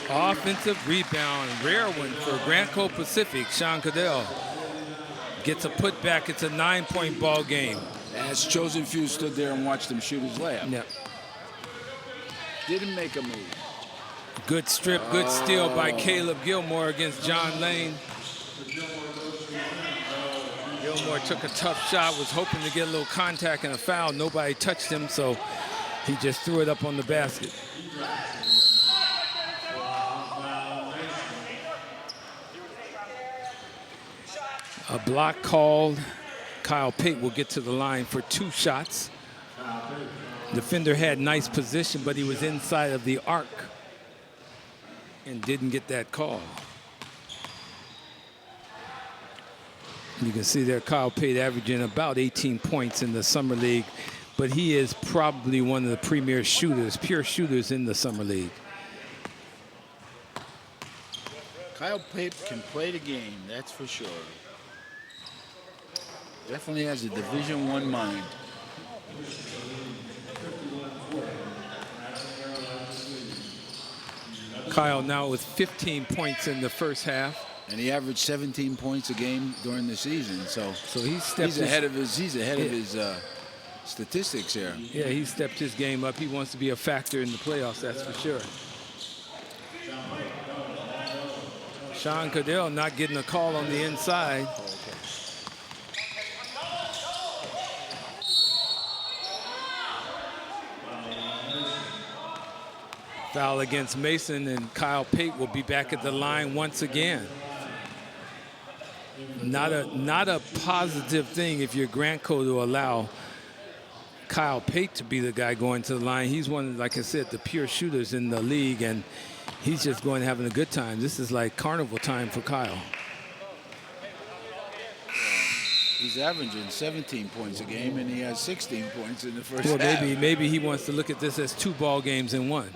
Offensive rebound, rare one for Grantco Pacific. Sean Cadell gets a putback. It's a 9-point ball game. As Chosen Few stood there and watched him shoot his layup. Yep. Didn't make a move. Good strip, good steal by Caleb Gilmore against John Lane. Gilmore took a tough shot, was hoping to get a little contact and a foul. Nobody touched him, so he just threw it up on the basket. A block called. Kyle Pate will get to the line for 2 shots. Defender had nice position, but he was inside of the arc and didn't get that call. You can see there Kyle Pate averaging about 18 points in the Summer League, but he is probably one of the premier shooters, pure shooters in the Summer League. Kyle Pate can play the game, that's for sure. Definitely has a Division I mind. Kyle now with 15 points in the first half. And he averaged 17 points a game during the season, so he's ahead of his statistics here. Yeah, he stepped his game up. He wants to be a factor in the playoffs, that's for sure. Sean Cadell not getting a call on the inside. Foul against Mason, and Kyle Pate will be back at the line once again. Not a positive thing if you're Grantco to allow Kyle Pate to be the guy going to the line. He's one, like I said, the pure shooters in the league, and he's just going and having a good time. This is like carnival time for Kyle. He's averaging 17 points a game, and he has 16 points in the first well, half. Maybe he wants to look at this as 2 ball games in one.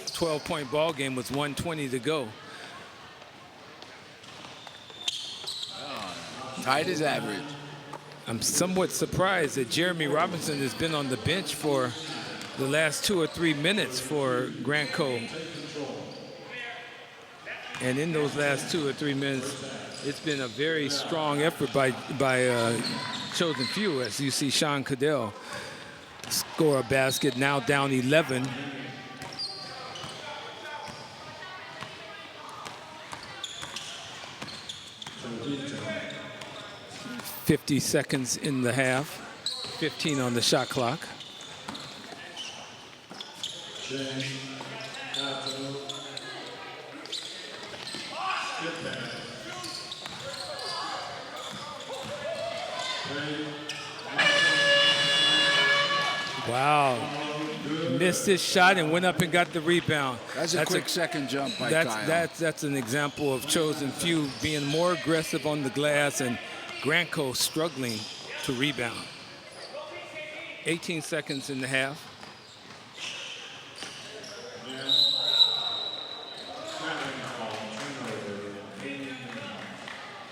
12-point ball game with 1:20 to go. Tied his average. I'm somewhat surprised that Jeremy Robinson has been on the bench for the last 2 or 3 minutes for Grantco. And in those last 2 or 3 minutes, it's been a very strong effort by Chosen Few, as you see Sean Cadell score a basket, now down 11. .50 seconds in the half, 15 on the shot clock. Wow. Missed his shot and went up and got the rebound. That's a quick second jump by Kyle. That's an example of Chosen Few being more aggressive on the glass and Grantco struggling to rebound. 18 seconds in the half.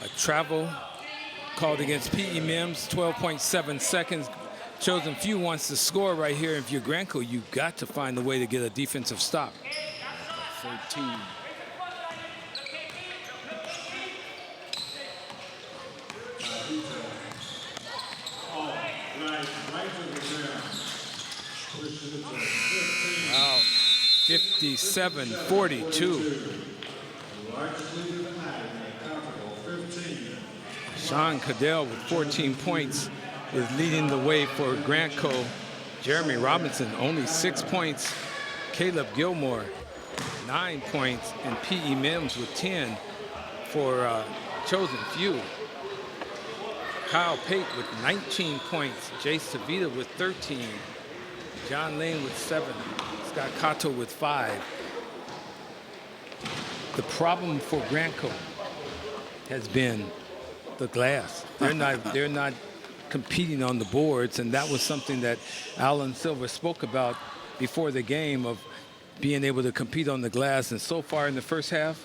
A travel called against P.E. Mims, 12.7 seconds. Chosen Few wants to score right here. If you're Grantco, you've got to find a way to get a defensive stop. 13. Wow, 57-42. Sean Cadell with 14 points is leading the way for Grantco. Jeremy Robinson only 6 points. Caleb Gilmore 9 points, and P.E. Mims with 10 for Chosen Few. Kyle Pate with 19 points. Jace Tavita with 13. John Lane with 7. Scott Cato with 5. The problem for Grantco has been the glass. They're not competing on the boards, and that was something that Alan Silver spoke about before the game, of being able to compete on the glass. And so far in the first half,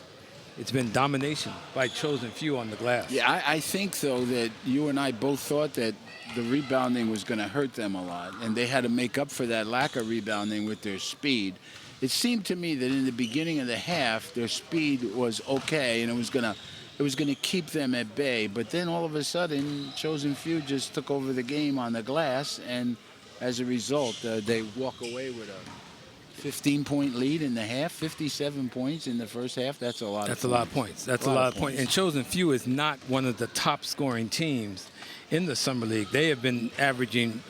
it's been domination by Chosen Few on the glass. Yeah, I think, though, that you and I both thought that the rebounding was going to hurt them a lot, and they had to make up for that lack of rebounding with their speed. It seemed to me that in the beginning of the half, their speed was okay, and it was going to keep them at bay. But then all of a sudden, Chosen Few just took over the game on the glass, and as a result, they walk away with a 15-point lead in the half. 57 points in the first half. That's a lot. That's a lot of points. That's a lot of points. And Chosen Few is not one of the top-scoring teams in the Summer League. They have been averaging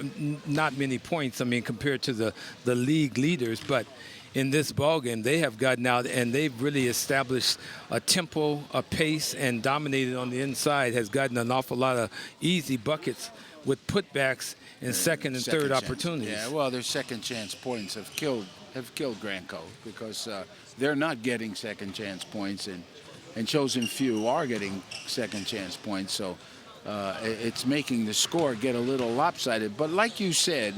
not many points, I mean, compared to the league leaders. But in this ballgame, they have gotten out and they've really established a tempo, a pace, and dominated on the inside, has gotten an awful lot of easy buckets with putbacks and second and third opportunities. Yeah, well, their second chance points have killed Grantco, because they're not getting second chance points, and Chosen Few are getting second chance points. So it's making the score get a little lopsided. But like you said,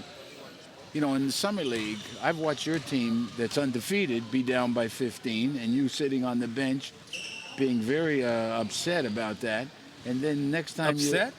you know, in the Summer League, I've watched your team that's undefeated be down by 15, and you sitting on the bench being very upset about that. And then next time upset?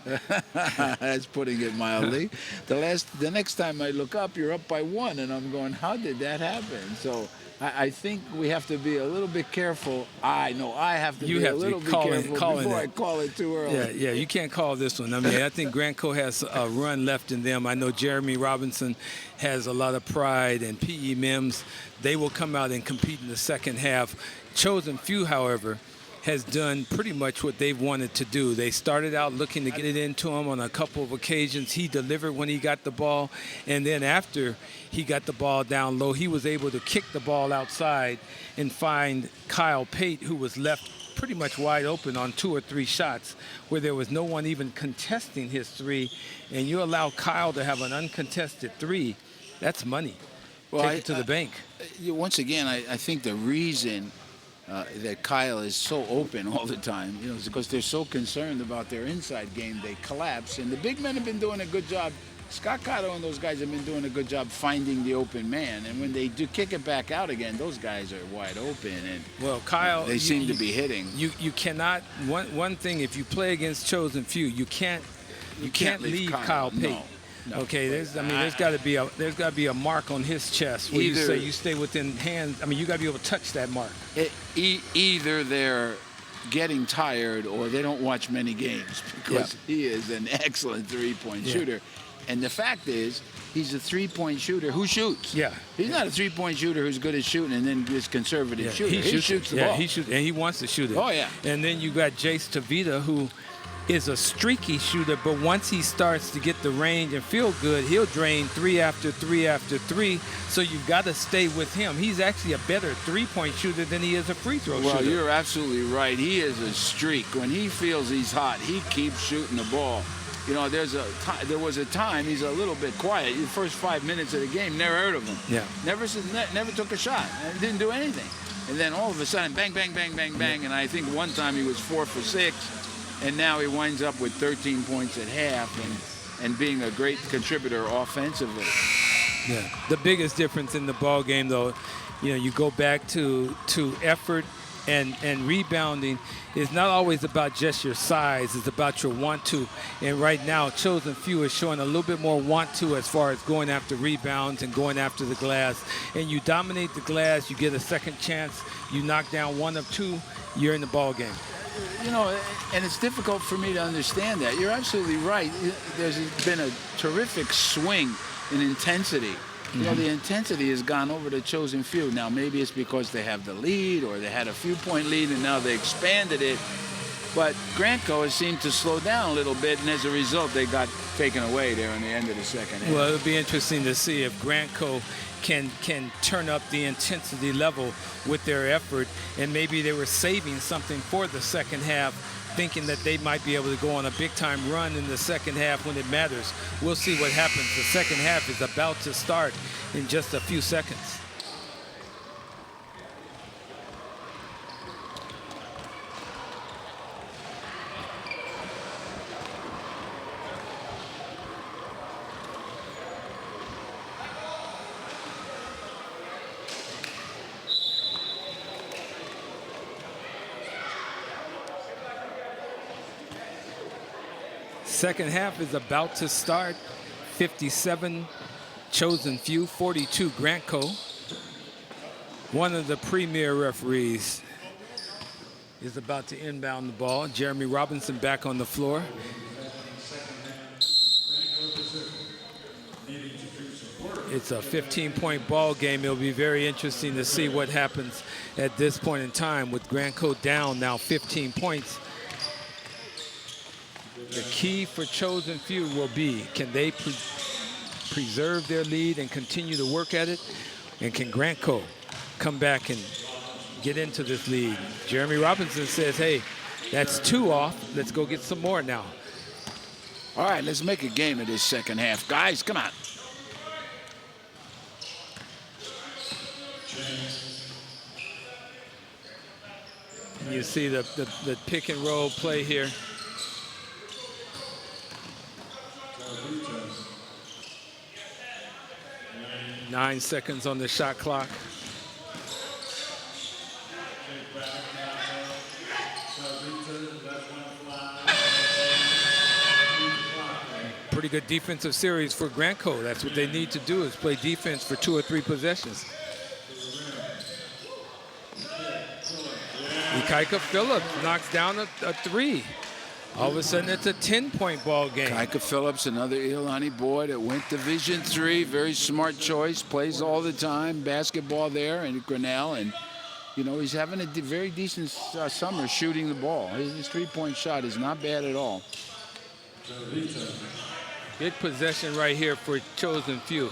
That's putting it mildly. The next time I look up, you're up by 1, and I'm going, how did that happen? So I think we have to be a little bit careful. I know I have to be a little bit careful before I call it too early. Yeah, you can't call this one. I mean, I think Grantco has a run left in them. I know Jeremy Robinson has a lot of pride, and P.E. Mims, they will come out and compete in the second half. Chosen Few, however, has done pretty much what they've wanted to do. They started out looking to get it into him on a couple of occasions. He delivered when he got the ball, and then after he got the ball down low, he was able to kick the ball outside and find Kyle Pate, who was left pretty much wide open on 2 or 3 shots where there was no one even contesting his 3, and you allow Kyle to have an uncontested 3, that's money. Well, take it to the bank. Once again, I think the reason that Kyle is so open all the time, you know, is because they're so concerned about their inside game, they collapse. And the big men have been doing a good job. Scott Cato and those guys have been doing a good job finding the open man. And when they do kick it back out again, those guys are wide open. And well, Kyle, they seem to be hitting. You cannot. One thing, if you play against Chosen Few, you can't leave Kyle Pate. No, okay, there's got to be a mark on his chest where you say you stay within hands. I mean, you got to be able to touch that mark. Either they're getting tired or they don't watch many games, because he is an excellent three-point shooter. And the fact is, he's a three-point shooter who shoots. Yeah. He's not a three-point shooter who's good at shooting and then is conservative shooter. He shoots the ball. He shoots, and he wants to shoot it. Oh, yeah. And then you got Jace Tavita, who is a streaky shooter, but once he starts to get the range and feel good, he'll drain 3 after 3 after 3. So you've got to stay with him. He's actually a better three-point shooter than he is a free throw shooter. Well, you're absolutely right. He is a streak. When he feels he's hot, he keeps shooting the ball. You know, there was a time he's a little bit quiet. The first 5 minutes of the game, never heard of him. Yeah. Never took a shot. And didn't do anything. And then all of a sudden, bang, bang, bang, bang, bang. And I think one time he was 4 for 6. And now he winds up with 13 points at half and being a great contributor offensively. Yeah. The biggest difference in the ball game, though, you know, you go back to effort and rebounding is not always about just your size. It's about your want to. And right now, Chosen Few is showing a little bit more want to as far as going after rebounds and going after the glass. And you dominate the glass, you get a second chance, you knock down 1 of 2, you're in the ball game. You know, and it's difficult for me to understand that. You're absolutely right. There's been a terrific swing in intensity. You know, the intensity has gone over the Chosen Few. Now, maybe it's because they have the lead or they had a few-point lead and now they expanded it. But Grantco has seemed to slow down a little bit, and as a result, they got taken away there in the end of the second half. Well, it'll be interesting to see if Grantco can turn up the intensity level with their effort, and maybe they were saving something for the second half, thinking that they might be able to go on a big-time run in the second half when it matters. We'll see what happens. The second half is about to start in just a few seconds. Second half is about to start. 57 Chosen Few, 42 Grantco. One of the premier referees is about to inbound the ball. Jeremy Robinson back on the floor. It's a 15-point ball game. It'll be very interesting to see what happens at this point in time with Grantco down now 15 points. The key for Chosen Few will be, can they preserve their lead and continue to work at it? And can Grantco come back and get into this lead? Jeremy Robinson says, hey, that's 2 off. Let's go get some more now. All right, let's make a game of this second half. Guys, come on. You see the pick and roll play here. Nine seconds on the shot clock. Pretty good defensive series for Grantco. That's what they need to do, is play defense for 2 or 3 possessions. Ikaika Phillips knocks down a 3. All of a sudden, it's a 10-point ball game. Ikaika Phillips, another Iolani boy that went Division III. Very smart choice. Plays all the time. Basketball there in Grinnell. And, you know, he's having a very decent summer shooting the ball. His three-point shot is not bad at all. Big possession right here for Chosen Few.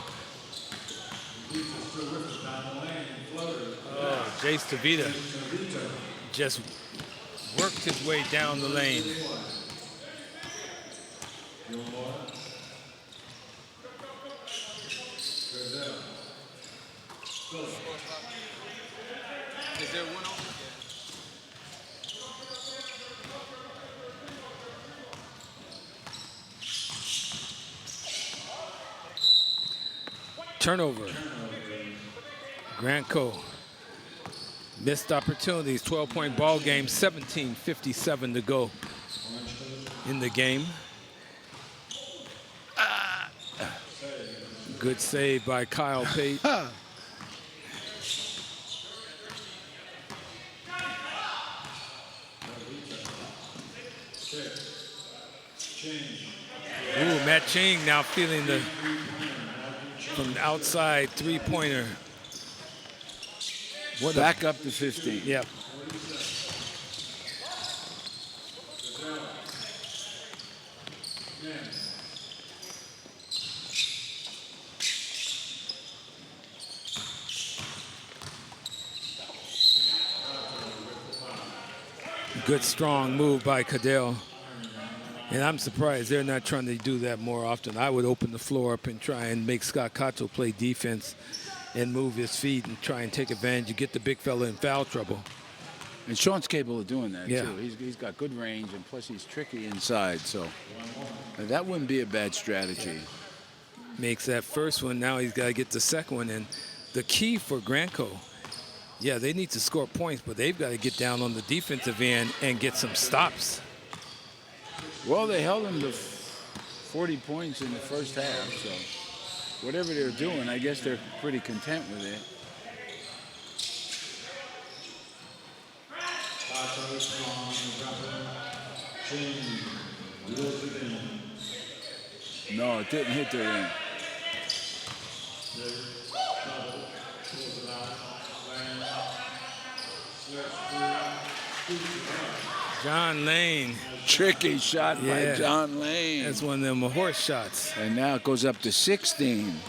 Oh, Jace Tavita just worked his way down the lane. Is there one over? Turnover. Grantco. Missed opportunities. 12-point ball game. 17:57 to go in the game. Good save by Kyle Pate. Ooh, Matt Ching now feeling the from the outside three-pointer. Back up to 15. Yep. Good strong move by Cadell. And I'm surprised they're not trying to do that more often. I would open the floor up and try and make Scott Cato play defense and move his feet and try and take advantage. You get the big fella in foul trouble. And Sean's capable of doing that, Yeah. too. He's got good range, and plus he's tricky inside. So that wouldn't be a bad strategy. Makes that first one. Now he's got to get the second one. And the key for Grantco, yeah, they need to score points, but they've got to get down on the defensive end and get some stops. Well, they held him to 40 points in the first half, so whatever they're doing, I guess they're pretty content with it. No, it didn't hit the ring. John Lane. Tricky shot Yeah. by John Lane. That's one of them horse shots. And now it goes up to 16.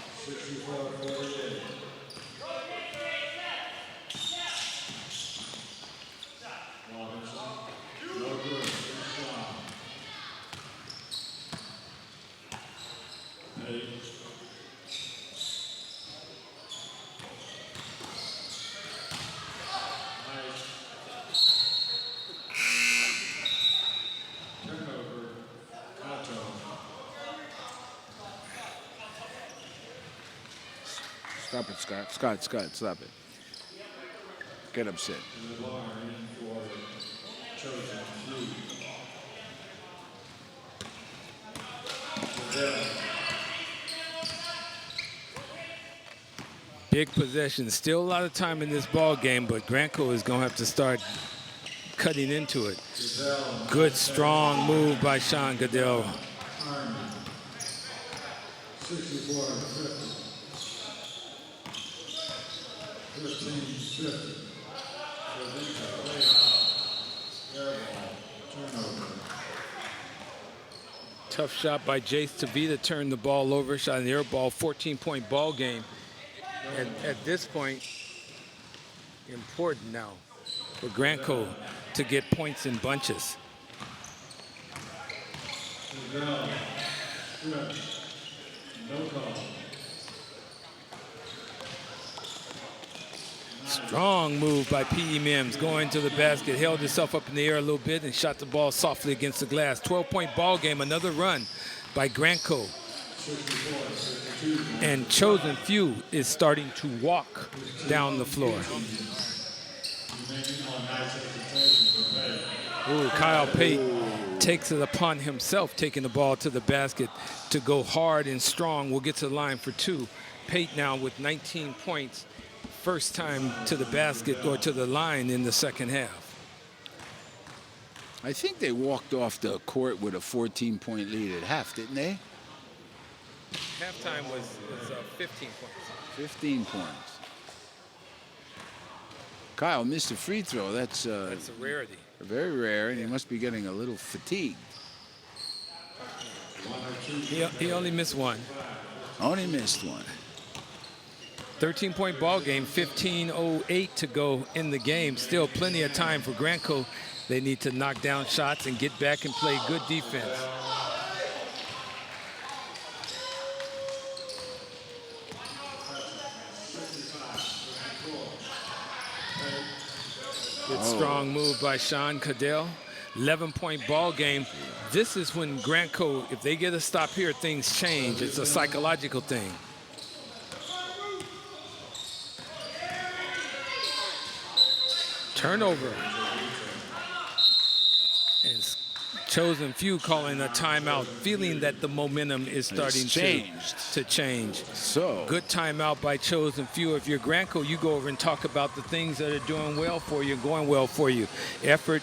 Stop it, Scott. Scott, stop it. Get upset. Big possession. Still a lot of time in this ball game, but Grantco is going to have to start cutting into it. Good, strong move by Sean Goodell. 64-50. 15-50. Tough shot by Jace Tavita, turned the ball over, shot an air ball, 14-point ball game. And at this point, important now for Grantco to get points in bunches. Strong move by P.E. Mims, going to the basket, held himself up in the air a little bit and shot the ball softly against the glass. 12-point ball game, another run by Grantco. And Chosen Few is starting to walk down the floor. Ooh, Kyle Pate takes it upon himself, taking the ball to the basket to go hard and strong. We'll get to the line for two. Pate now with 19 points. First time to the basket or to the line in the second half. I think they walked off the court with a 14-point lead at half, didn't they? Halftime was 15 points. 15 points. Kyle missed a free throw. That's a rarity. Very rare, and he must be getting a little fatigued. He only missed one. Only missed one. 13-point ball game, 15:08 to go in the game. Still plenty of time for Grantco. They need to knock down shots and get back and play good defense. Good strong move by Sean Cadell. 11-point ball game. This is when Grantco, if they get a stop here, things change. It's a psychological thing. Turnover. And Chosen Few calling a timeout, feeling that the momentum is starting to change. So good timeout by Chosen Few. If you're Grantco, you go over and talk about the things that are doing well for you, going well for you. Effort,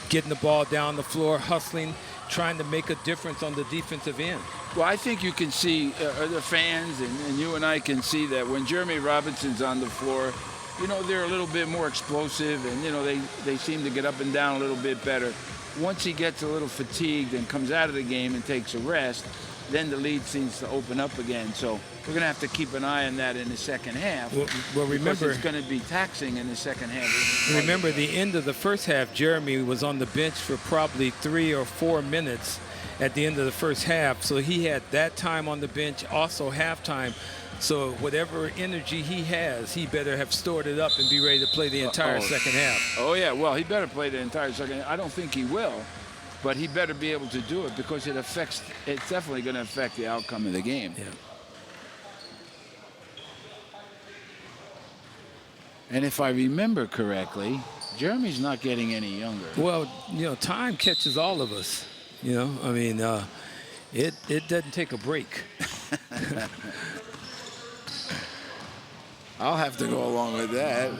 getting the ball down the floor, hustling, trying to make a difference on the defensive end. Well, I think you can see, the fans and you and I can see that when Jeremy Robinson's on the floor, you know, they're a little bit more explosive and, you know, they seem to get up and down a little bit better. Once he gets a little fatigued and comes out of the game and takes a rest, then the lead seems to open up again. So we're going to have to keep an eye on that in the second half. Well, remember, it's going to be taxing in the second half. Remember, the end of the first half, Jeremy was on the bench for probably 3 or 4 minutes at the end of the first half. So he had that time on the bench, also halftime. So whatever energy he has, he better have stored it up and be ready to play the entire second half. Oh, yeah. Well, he better play the entire second half. I don't think he will, but he better be able to do it because it's definitely going to affect the outcome of the game. Yeah. And if I remember correctly, Jeremy's not getting any younger. Well, you know, time catches all of us. You know, I mean, it doesn't take a break. I'll have to go along with that.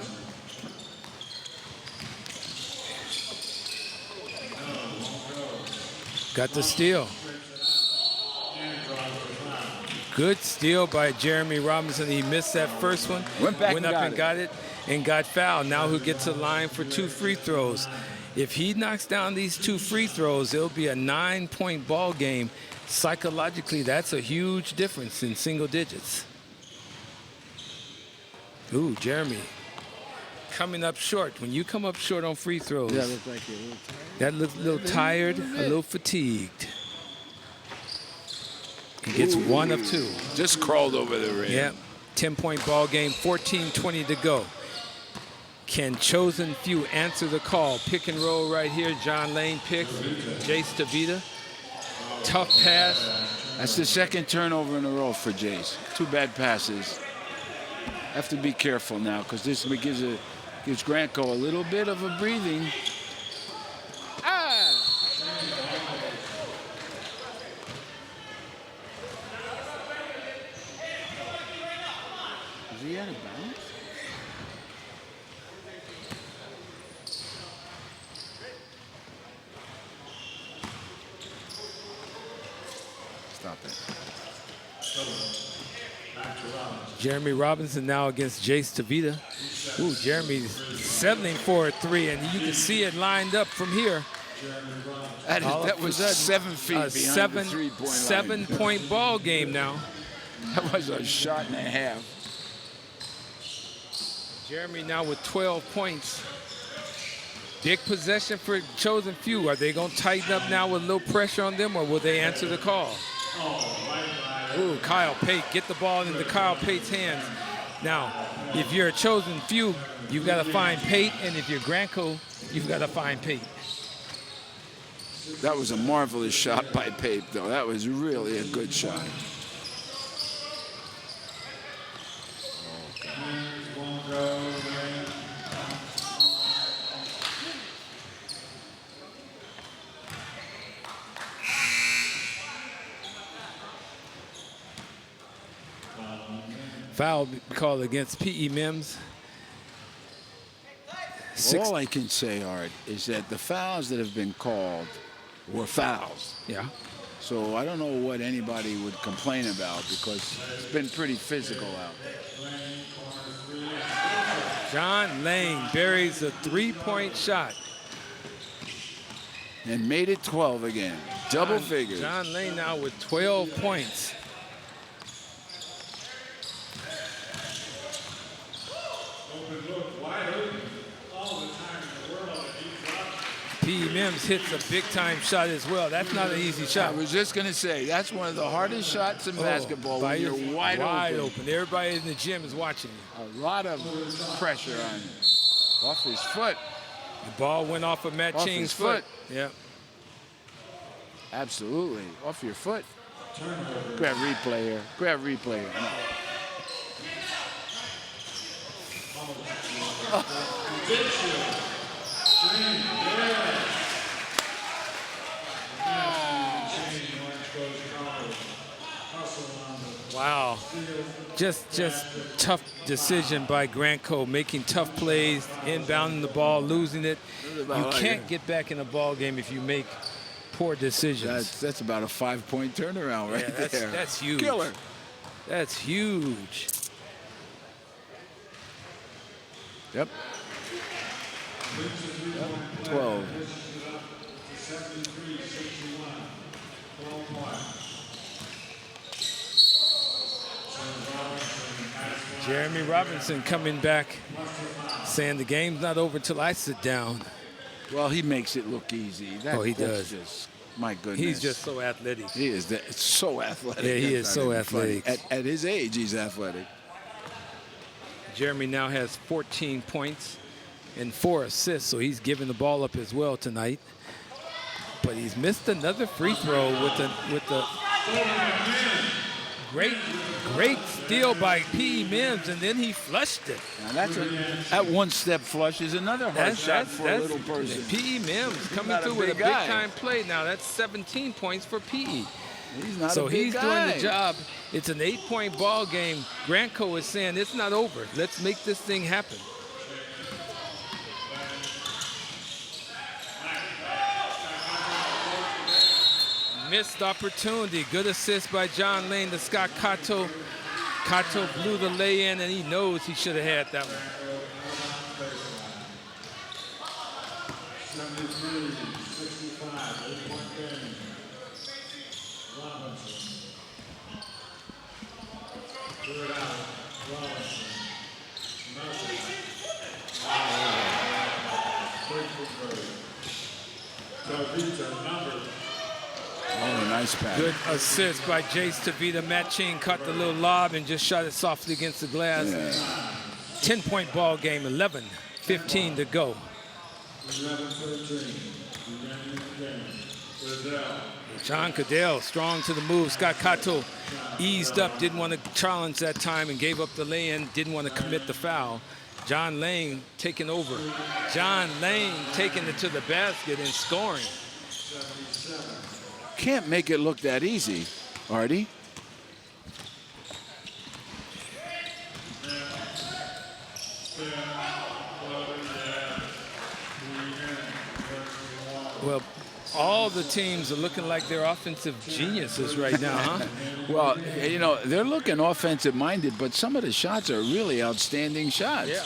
Got the steal. Good steal by Jeremy Robinson. He missed that first one. Went up and got it and got fouled. Now who gets a line for 2 free throws. If he knocks down these 2 free throws, it'll be a 9-point ball game. Psychologically, that's a huge difference in single digits. Ooh, Jeremy coming up short. When you come up short on free throws, Yeah, looks like you're a little tired. that looks a little tired, a little fatigued. He gets 1 of 2. Just crawled over the rim. Yeah, 10-point ball game, 14:20 to go. Can Chosen Few answer the call? Pick and roll right here. John Lane picks. Jace Tavita. Tough pass. That's the second turnover in a row for Jace. 2 bad passes. Have to be careful now because this gives Grantco a little bit of a breathing. Is he out of bounds? Stop it. Jeremy Robinson now against Jace Tavita. Ooh, Jeremy's settling for a 3, and you can see it lined up from here. That was 7 feet behind the three-point line. 7-point ball game now. That was a shot and a half. Jeremy now with 12 points. Big possession for Chosen Few. Are they going to tighten up now with a little pressure on them, or will they answer the call? Ooh, Kyle Pate, get the ball into Kyle Pate's hands. Now, if you're a Chosen Few, you've got to find Pate, and if you're Grantco, you've got to find Pate. That was a marvelous shot by Pate, though. That was really a good shot. Foul called against P.E. Mims. All I can say, Art, is that the fouls that have been called were fouls. Yeah. So I don't know what anybody would complain about because it's been pretty physical out there. John Lane buries a 3-point shot. And made it 12 again. Double figures. John Lane now with 12 points. P. Mims hits a big-time shot as well. That's not an easy shot. I was just going to say, that's one of the hardest shots in basketball when you're wide open. Everybody in the gym is watching you. A lot of pressure on you. Off his foot. The ball went off of Matt Ching's foot. Yeah. Absolutely. Off your foot. Grab replay here. Grab replay here. No. Wow. Just tough decision by Grantco, making tough plays, inbounding the ball, losing it. You can't get back in a ball game if you make poor decisions. That's about a 5-point turnaround right there. That's huge. Killer. That's huge. Yep. 12. Jeremy Robinson coming back, saying the game's not over till I sit down. Well, he makes it look easy. He does. Just My goodness. He's just so athletic. He is so athletic. Yeah, he is That's so not even funny. athletic. At his age, he's athletic. Jeremy now has 14 points and 4 assists, so he's giving the ball up as well tonight. But he's missed another free throw with the great steal by P.E. Mims, and then he flushed it. Now that one-step flush is another hard shot for a little person. P.E. Mims coming not a through with a big guy. big-time play. Now that's 17 points for P.E. He's not So a big he's guy. doing the job. It's an 8-point ball game. Grantco is saying it's not over. Let's make this thing happen. Missed opportunity. Good assist by John Lane to Scott Cato. Cato blew the lay-in, and he knows he should have had that one. 73-65, 8-point game. Robinson. Threw it out. Robinson. Nothing. Tavita, number. Oh, nice pass. Good assist by Jace Tavita. Matt Ching caught the little lob and just shot it softly against the glass. 10-point ball game, 11:15 to go. 11-13. John Cadell strong to the move. Scott Cato eased up, didn't want to challenge that time and gave up the lay-in, didn't want to commit the foul. John Lane taking over. John Lane taking it to the basket and scoring. Can't make it look that easy, Artie. Well, all the teams are looking like they're offensive geniuses right now, huh? Well, you know, they're looking offensive-minded, but some of the shots are really outstanding shots. Yeah.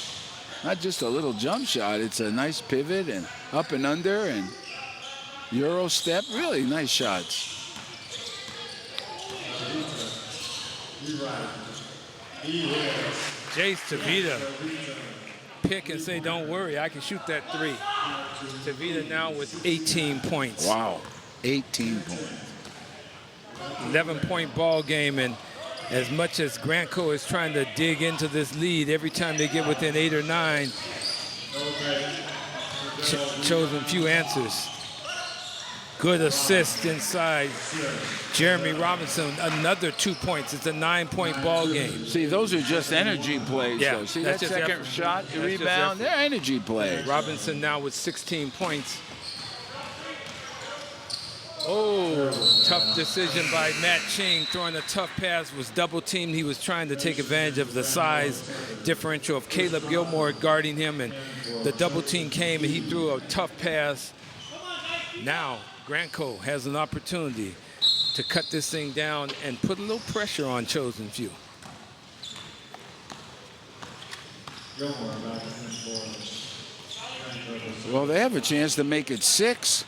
Not just a little jump shot. It's a nice pivot and up and under and Euro step. Really nice shots. Jace Tavita pick and say, don't worry, I can shoot that three. Tavita now with 18 points. Wow, 18 points. 11-point ball game, and as much as Grantco is trying to dig into this lead, every time they get within 8 or 9, Chosen few answers. Good assist inside. Jeremy Robinson, another 2 points. It's a 9-point ball game. See, those are just energy plays, Yeah, though. See that's that just second effort. shot, That's just rebound, effort. they're energy plays. Robinson now with 16 points. Oh, tough decision by Matt Ching. Throwing a tough pass, was double teamed. He was trying to take advantage of the size differential of Caleb Gilmore guarding him, and the double team came and he threw a tough pass. Now, Grantco has an opportunity to cut this thing down and put a little pressure on Chosen Few. Well, they have a chance to make it 6.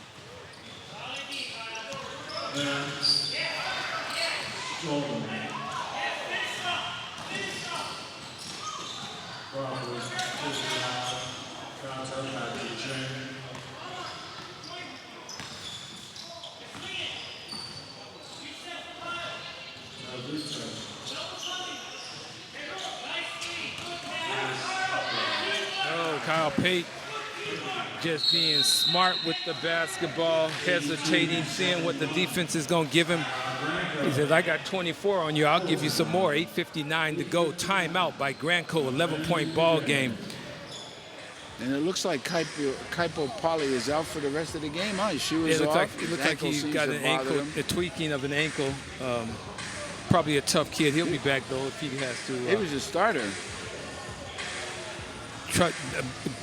Oh, Kyle Pate just being smart with the basketball, hesitating, seeing what the defense is going to give him. He says, I got 24 on you. I'll give you some more. 8:59 to go. Timeout by Grantco, 11-point ball game. And it looks like Kaipo Poly is out for the rest of the game, huh? His shoe is It looks off. like, it His looks like ankle he's seems got to an bother ankle, him. a tweaking of an ankle. Probably a tough kid. He'll be back, though, if he has to. He was a starter.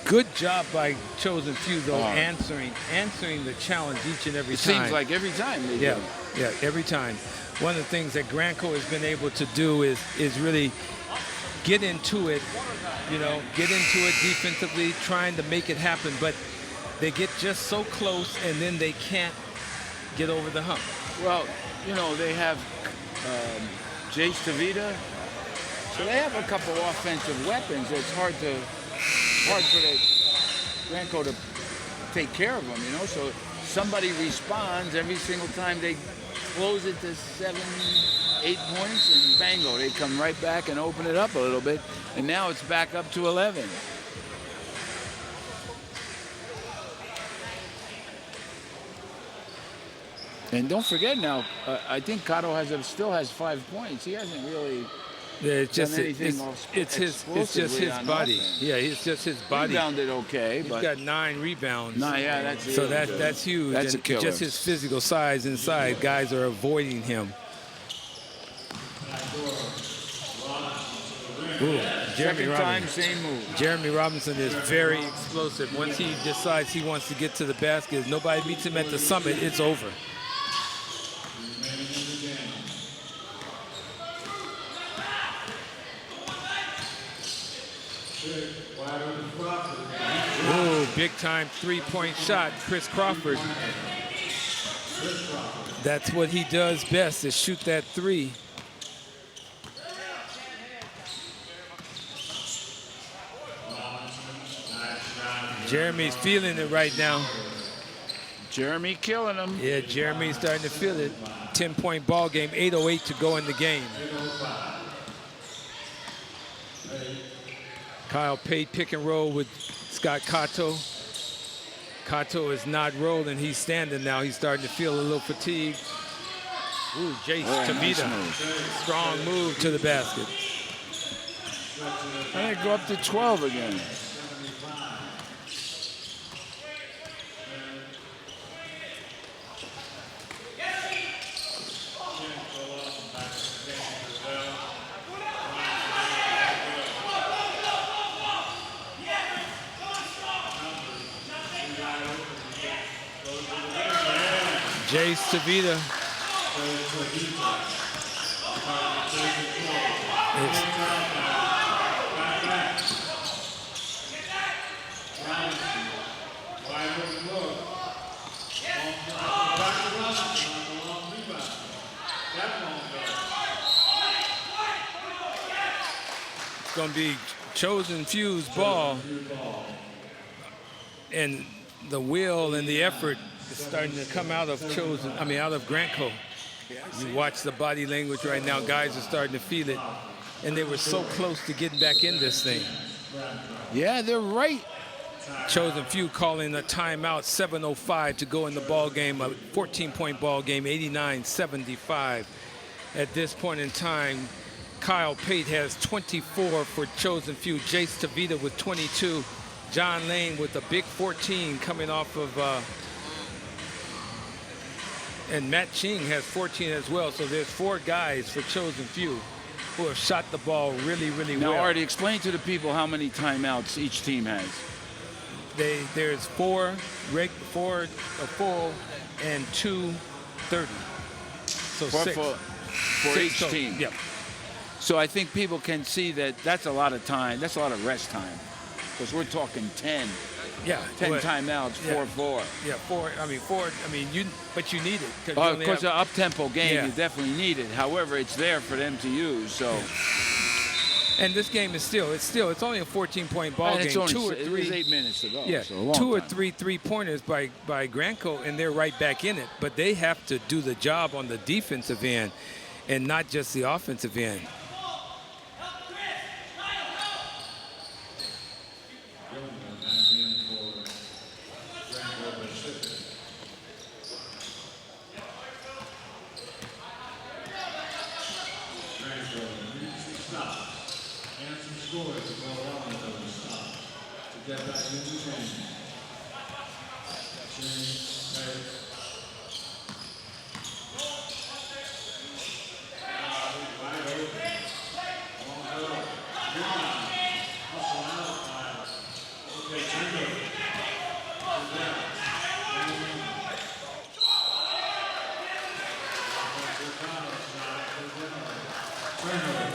Good job by Chosen Few, though, Oh. answering the challenge each and every It time. seems like every time they Yeah, do. yeah, every time. One of the things that Grantco has been able to do is really get into it, get into it defensively, trying to make it happen, but they get just so close and then they can't get over the hump. Well, they have Jace Tavita, so they have a couple offensive weapons. It's hard for the Grantco to take care of them, So somebody responds every single time they close it to 7, 8 points, and bango, they come right back and open it up a little bit, and now it's back up to 11. And don't forget now, I think Cotto still has 5 points. He hasn't really It's just done anything it's just his body. Offense. Yeah, it's just his body. Rebounded okay, He's but got 9 rebounds. yeah, that's So really good. that's huge. That's a And killer. just his physical size inside, guys are avoiding him. Ooh, Second time, same move. Jeremy Robinson is very explosive. Once he decides he wants to get to the basket, if nobody beats him at the summit, it's over. Ooh, big time 3-point shot, Chris Crawford. That's what he does best, is shoot that 3. Jeremy's feeling it right now. Jeremy killing him. Yeah, Jeremy's starting to feel it. 10-point ball game, 8:08 to go in the game. Kyle Pate pick and roll with Scott Cato. Cato is not rolling, he's standing now. He's starting to feel a little fatigue. Ooh, Jace Nice Tavita. move. Strong move to the basket. And they go up to 12 again. Jace Tavita. It's going to be Chosen Few's ball. And the will and the effort is starting to come out of out of Grantco. You watch the body language right now. Guys are starting to feel it. And they were so close to getting back in this thing. Yeah, they're right. Chosen Few calling a timeout, 7:05 to go in the ball game, a 14-point ball game, 89-75. At this point in time, Kyle Pate has 24 for Chosen Few. Jace Tavita with 22. John Lane with a big 14 coming off of, and Matt Ching has 14 as well. So there's 4 guys for Chosen Few who have shot the ball really, really Now, well. Artie, explain to the people how many timeouts each team has. There's 4 a full and 2 30. So 6. For each total. team. Yep. So I think people can see that that's a lot of time. That's a lot of rest time. Because we're talking 10. Yeah. 10 well, timeouts, yeah. 4-4. Yeah, 4. I mean, 4. I mean, but you need it. Of course, an up-tempo game, Yeah. you definitely need it. However, it's there for them to use. So, And this game is it's only a 14-point ball and game. it's only 2 or 3. There's 8 minutes to go. Yeah, so a long 2 or time. 3 3-pointers by Grantco, and they're right back in it. But they have to do the job on the defensive end and not just the offensive end. Get back into the game.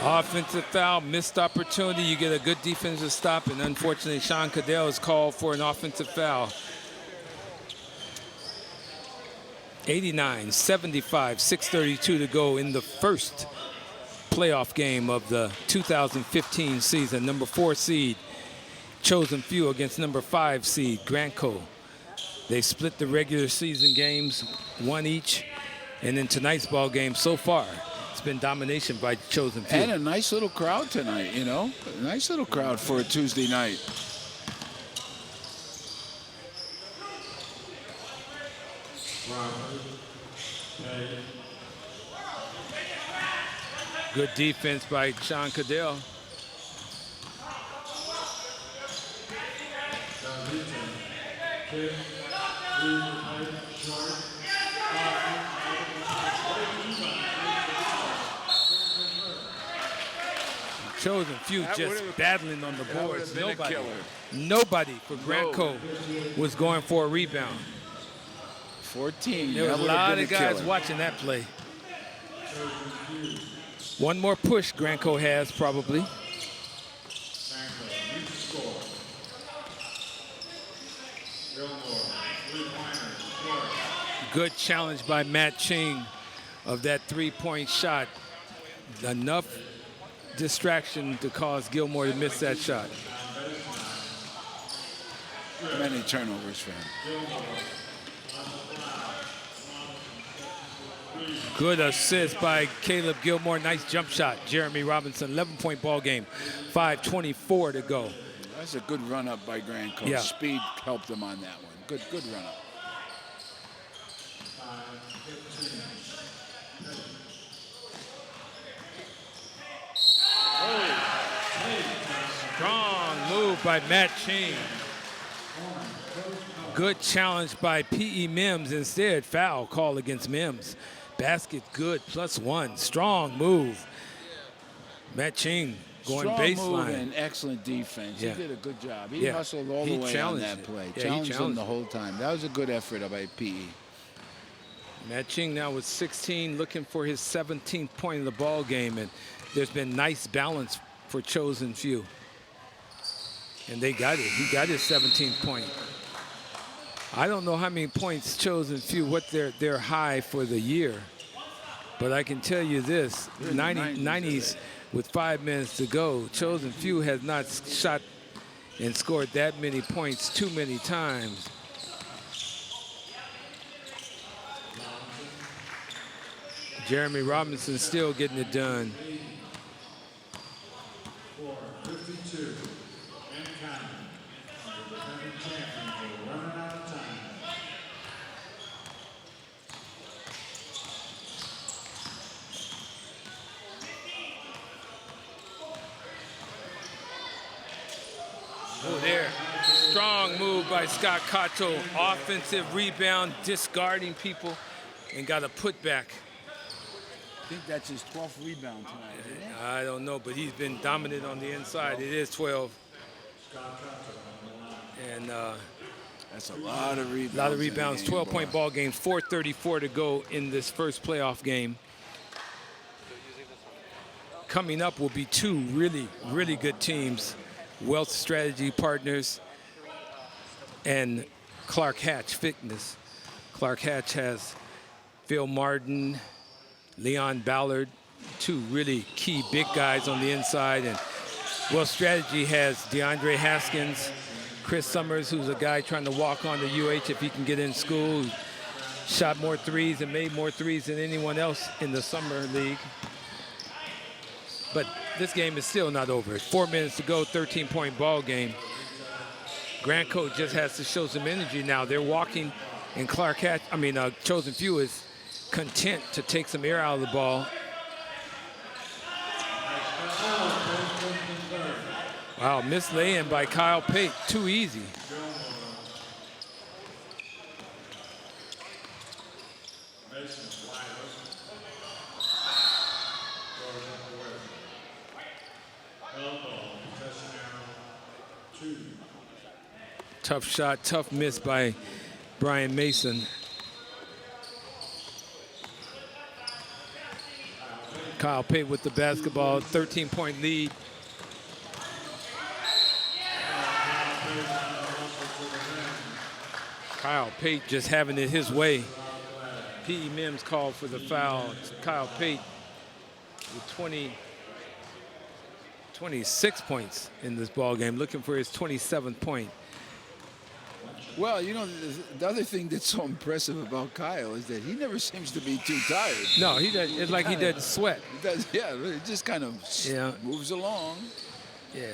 Offensive foul, missed opportunity. You get a good defensive stop, and unfortunately, Sean Cadell is called for an offensive foul. 89-75, 6:32 to go in the first playoff game of the 2015 season. Number 4 seed, Chosen Few against number 5 seed, Grantco. They split the regular season games, one each. And in tonight's ball game so far, it's been domination by Chosen Few. And a nice little crowd tonight, you know? A nice little crowd for a Tuesday night. Good defense by Sean Cadell. Chosen Few just battling on the boards. Nobody for Grantco was going for a rebound. 14. There were a lot of guys watching that play. One more push Grantco has probably. Good challenge by Matt Ching of that three-point shot. Enough distraction to cause Gilmore to miss that shot. Many turnovers for him. Good assist by Caleb Gilmore. Nice jump shot. Jeremy Robinson, 11-point ball game. 5:24 to go. That's a good run up by Grantco. Yeah. Speed helped him on that one. Good run up. Strong move by Matt Ching. Good challenge by P.E. Mims. Instead, foul call against Mims. Basket good, +1. Strong move. Matt Ching going Strong baseline. move and excellent defense. Yeah. He did a good job. He Yeah. hustled all He the way on challenged that it. play. Yeah, he Challenged him challenged the it. whole time. That was a good effort by PE. Matt Ching now with 16, looking for his 17th point of the ball game, and there's been nice balance for Chosen Few. And they got it. He got his 17th point. I don't know how many points Chosen Few, what their high for the year. But I can tell you this, 90s with 5 minutes to go, Chosen Few has not shot and scored that many points too many times. Jeremy Robinson still getting it done. For 52 and counting. The defending champions are running out of time. Oh, there. Strong move by Scott Cato. Offensive rebound, discarding people, and got a putback. I think that's his 12th rebound tonight, isn't it? I don't know, but he's been dominant on the inside. It is 12. And That's a lot of rebounds. a lot of rebounds. in the game, 12-point boy. ball game. 4:34 to go in this first playoff game. Coming up will be two really, really good teams. Wealth Strategy Partners and Clark Hatch Fitness. Clark Hatch has Phil Martin, Leon Ballard, two really key big guys on the inside. And Wealth Strategy has DeAndre Haskins, Chris Summers, who's a guy trying to walk on to UH if he can get in school. Shot more threes and made more threes than anyone else in the summer league. But this game is still not over. 4 minutes to go, 13-point ball game. Grantco just has to show some energy now. They're walking, and Chosen Few is content to take some air out of the ball. Wow, missed lay-in by Kyle Pate. Too easy. Tough shot, tough miss by Brian Mason. Kyle Pate with the basketball, 13-point lead. Kyle Pate just having it his way. P.E. Mims called for the foul. Kyle Pate with 26 points in this ball game, looking for his 27th point. Well, you know, the other thing that's so impressive about Kyle is that he never seems to be too tired. No, he doesn't. It's like he doesn't sweat. He does, yeah, it just kind of moves along. Yeah.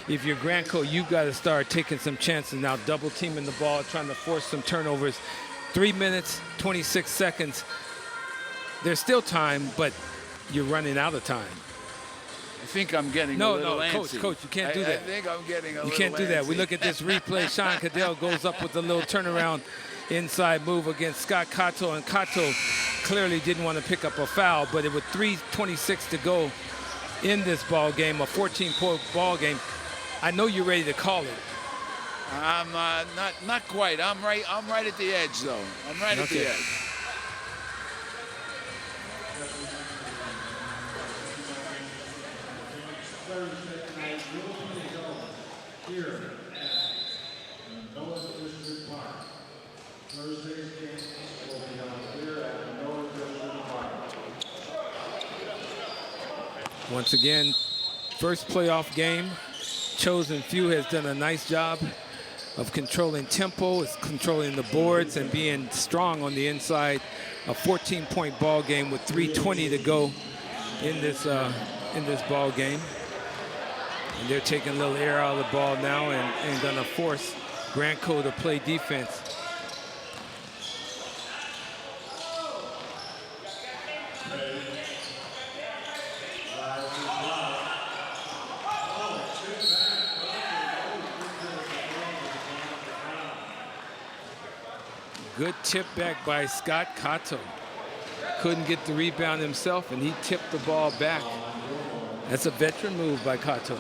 If you're Grantco, you've got to start taking some chances now, double teaming the ball, trying to force some turnovers. 3 minutes, 26 seconds. There's still time, but you're running out of time. I think I'm getting a little antsy. Coach, you can't do that. I think I'm getting a little You can't do that. We antsy. look at this replay. Sean Cadell goes up with a little turnaround inside move against Scott Cato, and Cato clearly didn't want to pick up a foul, but with 3:26 to go in this ball game, a 14-point ball game, I know you're ready to call it. I'm not quite. I'm right at the edge, though. I'm right at the edge. Thursday night will be held here at Noah District Park. Thursday's game will be held here at Noah District Park. Once again, first playoff game. Chosen Few has done a nice job of controlling tempo, is controlling the boards, and being strong on the inside. A 14-point ball game with 3:20 to go in this ball game. And they're taking a little air out of the ball now and going to force Grantco to play defense. Good tip back by Scott Cato. Couldn't get the rebound himself, and he tipped the ball back. That's a veteran move by Cato.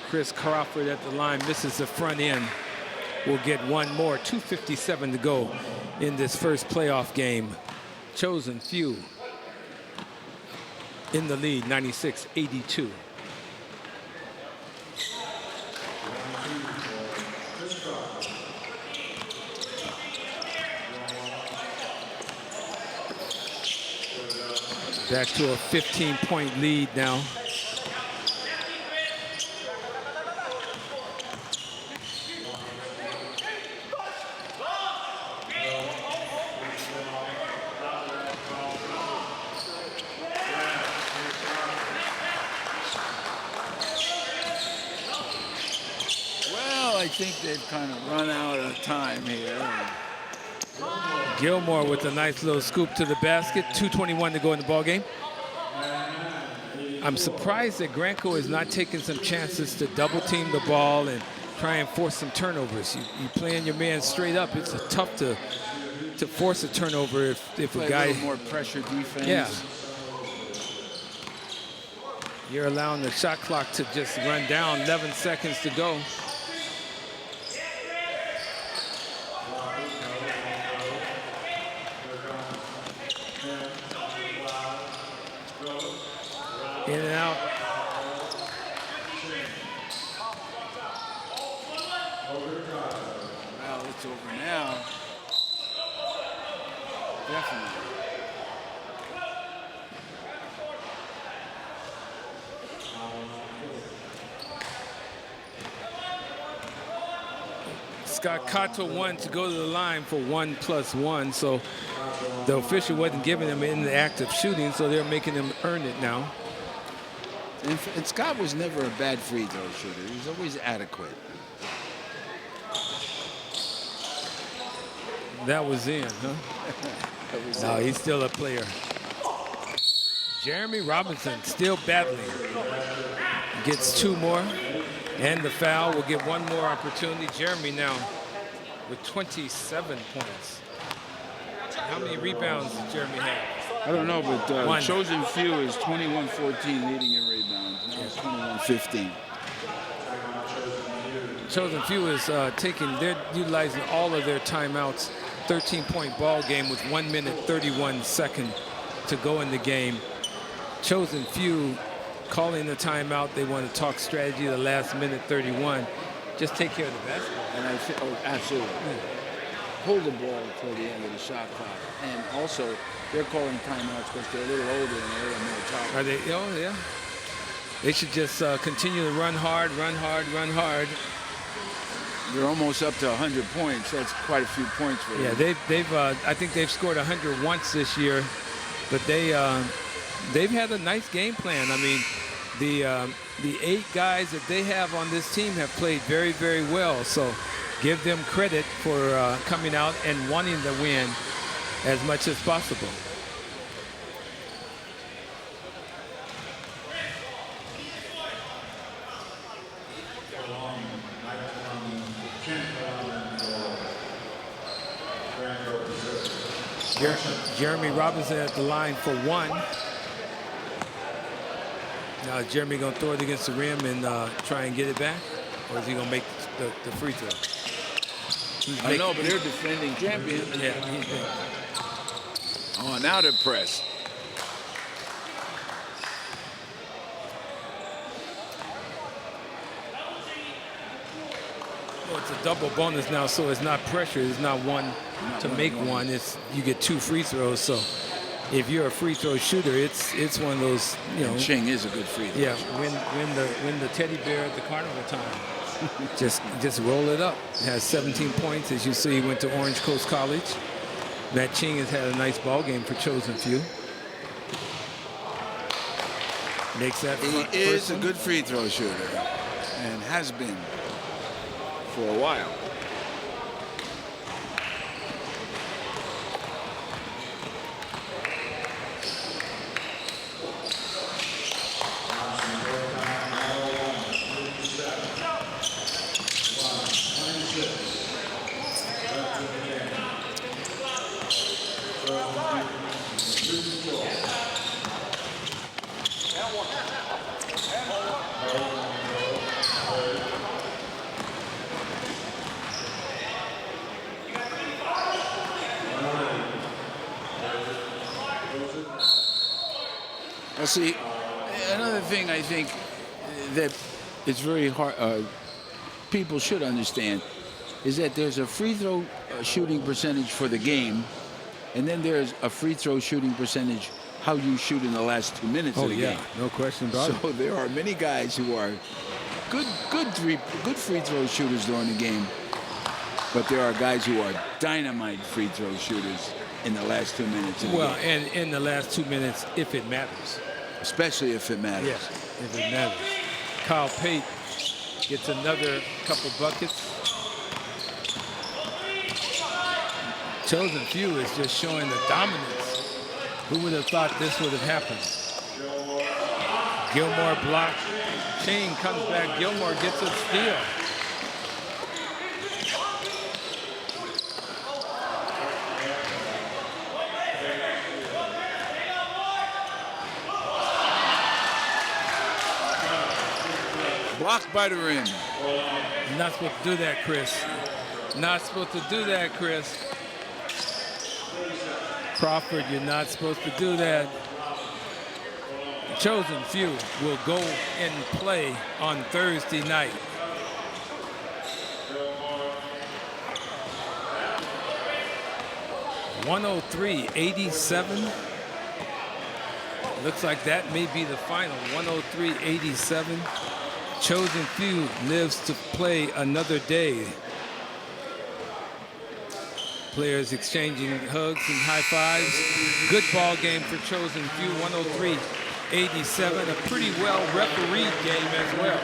Chris Crawford at the line misses the front end. We'll get one more. 2:57 to go in this first playoff game. Chosen Few in the lead, 96-82. Back to a 15-point lead now. Well, I think they've kind of run out of time here. Gilmore with a nice little scoop to the basket. 2:21 to go in the ball game. I'm surprised that Grantco is not taking some chances to double team the ball and try and force some turnovers. You playing your man straight up. It's tough to force a turnover if a guy. A little more pressure defense. Yeah. You're allowing the shot clock to just run down. 11 seconds to go. In and out. Well, it's over now. Definitely. Scott Cato won to go to the line for 1+1, so the official wasn't giving him in the act of shooting, so they're making him earn it now. And Scott was never a bad free throw shooter. He was always adequate. That was in, huh? No, he's still a player. Jeremy Robinson still battling. Gets two more. And the foul will get one more opportunity. Jeremy now with 27 points. How many rebounds did Jeremy have? I don't know, but One. Chosen Few is 21-14 leading in rebounds. Now it's 21-15. Chosen Few is they're utilizing all of their timeouts. 13-point ball game with 1 minute 31 seconds to go in the game. Chosen Few calling the timeout. They want to talk strategy the last minute 31. Just take care of the basketball. And absolutely. hold the ball till the end of the shot clock. And also, they're calling timeouts because they're a little older and a little more tired. Are they? Oh, yeah. They should just continue to run hard, run hard, run hard. They're almost up to 100 points. That's quite a few points for them. Yeah, they've I think they've scored 100 once this year, but they've had a nice game plan. I mean, the 8 guys that they have on this team have played very, very well. So give them credit for coming out and wanting to win as much as possible. Jeremy Robinson at the line for 1. Now is Jeremy going to throw it against the rim and try and get it back? Or is he going to make the free throw? I know, but they're defending champion. Yeah. Oh, now they're pressed. Well, it's a double bonus now, so it's not pressure. It's not one to make one. It's you get 2 free throws. So if you're a free throw shooter, it's one of those, you know. Ching is a good free throw. Yeah, win the teddy bear at the carnival time. just roll it up. Has 17 points. As you see, he went to Orange Coast College. Matt Ching has had a nice ball game for Chosen Few. Makes that He is a good free throw shooter and has been for a while. Well, see, another thing I think that it's very hard, people should understand, is that there's a free throw shooting percentage for the game, and then there's a free throw shooting percentage how you shoot in the last 2 minutes of the game. No question about it. So there are many guys who are good free throw shooters during the game, but there are guys who are dynamite free throw shooters in the last 2 minutes of the game. Well, and in the last 2 minutes, if it matters. Especially if it matters. Yes, if it matters. Kyle Pate gets another couple buckets. Chosen Few is just showing the dominance. Who would have thought this would have happened? Gilmore blocked. Ching comes back. Gilmore gets a steal. Blocked by the rim. Not supposed to do that, Chris. Not supposed to do that, Chris. Crawford, you're not supposed to do that. Chosen Few will go and play on Thursday night. (103-87). Looks like that may be the final. 103-87. Chosen Few lives to play another day. Players exchanging hugs and high fives. Good ball game for Chosen Few. 103-87. A pretty well refereed game as well.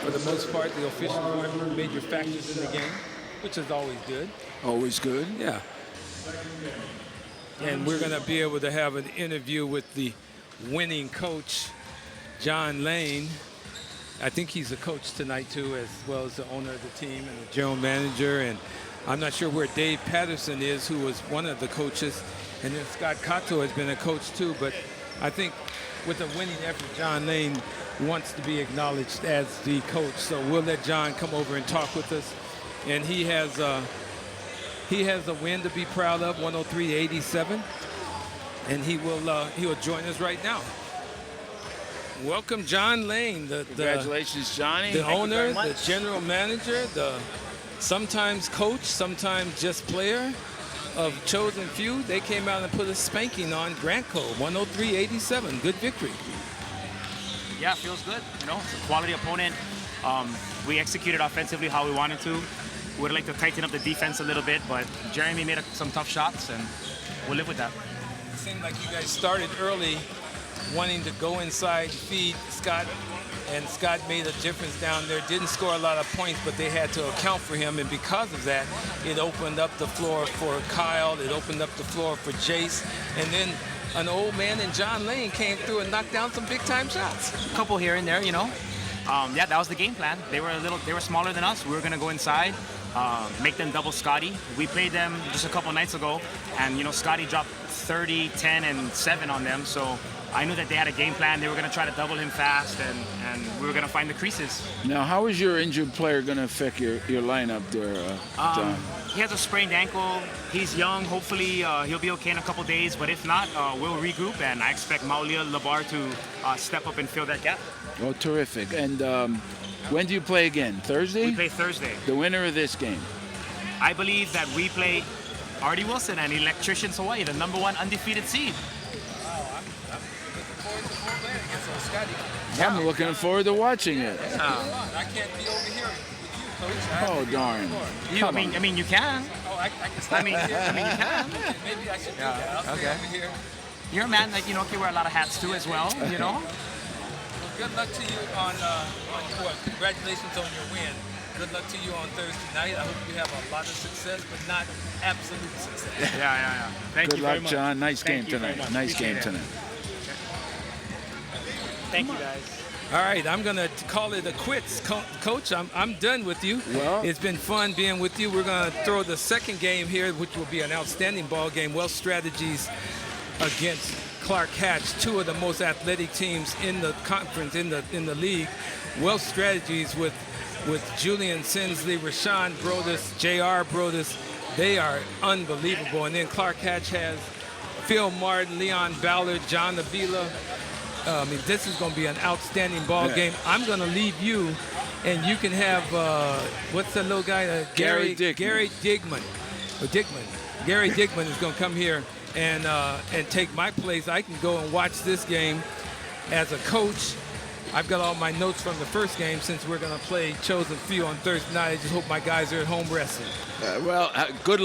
For the most part, the officials weren't major factors in the game, which is always good. Always good. Yeah. And we're going to be able to have an interview with the winning coach, John Lane. I think he's a coach tonight, too, as well as the owner of the team and the general manager. And I'm not sure where Dave Patterson is, who was one of the coaches. And then Scott Cato has been a coach, too. But I think with a winning effort, John Lane wants to be acknowledged as the coach. So we'll let John come over and talk with us. And he has a win to be proud of, 103-87. And he'll join us right now. Welcome, John Lane. Congratulations, Johnny. The owner, the general manager, the sometimes coach, sometimes just player of Chosen Few. They came out and put a spanking on Grantco, 103-87. Good victory. Yeah, it feels good. You know, it's a quality opponent. We executed offensively how we wanted to. We would like to tighten up the defense a little bit, but Jeremy made some tough shots, and we'll live with that. It seemed like you guys started early, wanting to go inside, feed Scott, and Scott made a difference down there. Didn't score a lot of points, but they had to account for him, and because of that, it opened up the floor for Kyle, it opened up the floor for Jace, and then an old man in John Lane came through and knocked down some big-time shots. A couple here and there, you know. Yeah, that was the game plan. They were smaller than us. We were gonna go inside, make them double Scotty. We played them just a couple nights ago, and you know, Scotty dropped 30, 10, and 7 on them. So I knew that they had a game plan. They were gonna try to double him fast, and we were gonna find the creases. Now, how is your injured player going to affect your lineup there, John? He has a sprained ankle. He's young. Hopefully, he'll be okay in a couple days. But if not, we'll regroup, and I expect Maulia Labar to step up and fill that gap. Oh, terrific. And when do you play again? Thursday? We play Thursday. The winner of this game. I believe that we play Artie Wilson and Electricians Hawaii, the #1 undefeated seed. I'm looking forward to watching it. I can't be over here with you, Coach. Oh, darn. I mean, you can. Oh, I can I mean, you can. Maybe I should do that. I'll stay over here. You're a man that can wear a lot of hats too, as well. You know. Well, good luck to you on your congratulations on your win. Good luck to you on Thursday night. I hope you have a lot of success, but not absolute success. Yeah. Thank Good you very luck, much. John. Nice Thank game you very tonight. much. Nice Appreciate game it. tonight. Thank you, guys. All right, I'm going to call it a quits, Coach. I'm done with you. Well, it's been fun being with you. We're going to throw the second game here, which will be an outstanding ball game. Wells Strategies against Clark Hatch, two of the most athletic teams in the conference, in the league. Wells Strategies with Julian Sinsley, Rashawn Brodus, J.R. Brodus. They are unbelievable. And then Clark Hatch has Phil Martin, Leon Ballard, John Avila. This is going to be an outstanding ball game. I'm going to leave you, and you can have, what's the little guy? Gary Digman. Gary Digman is going to come here and take my place. I can go and watch this game as a coach. I've got all my notes from the first game since we're going to play Chosen Few on Thursday night. I just hope my guys are at home resting. Good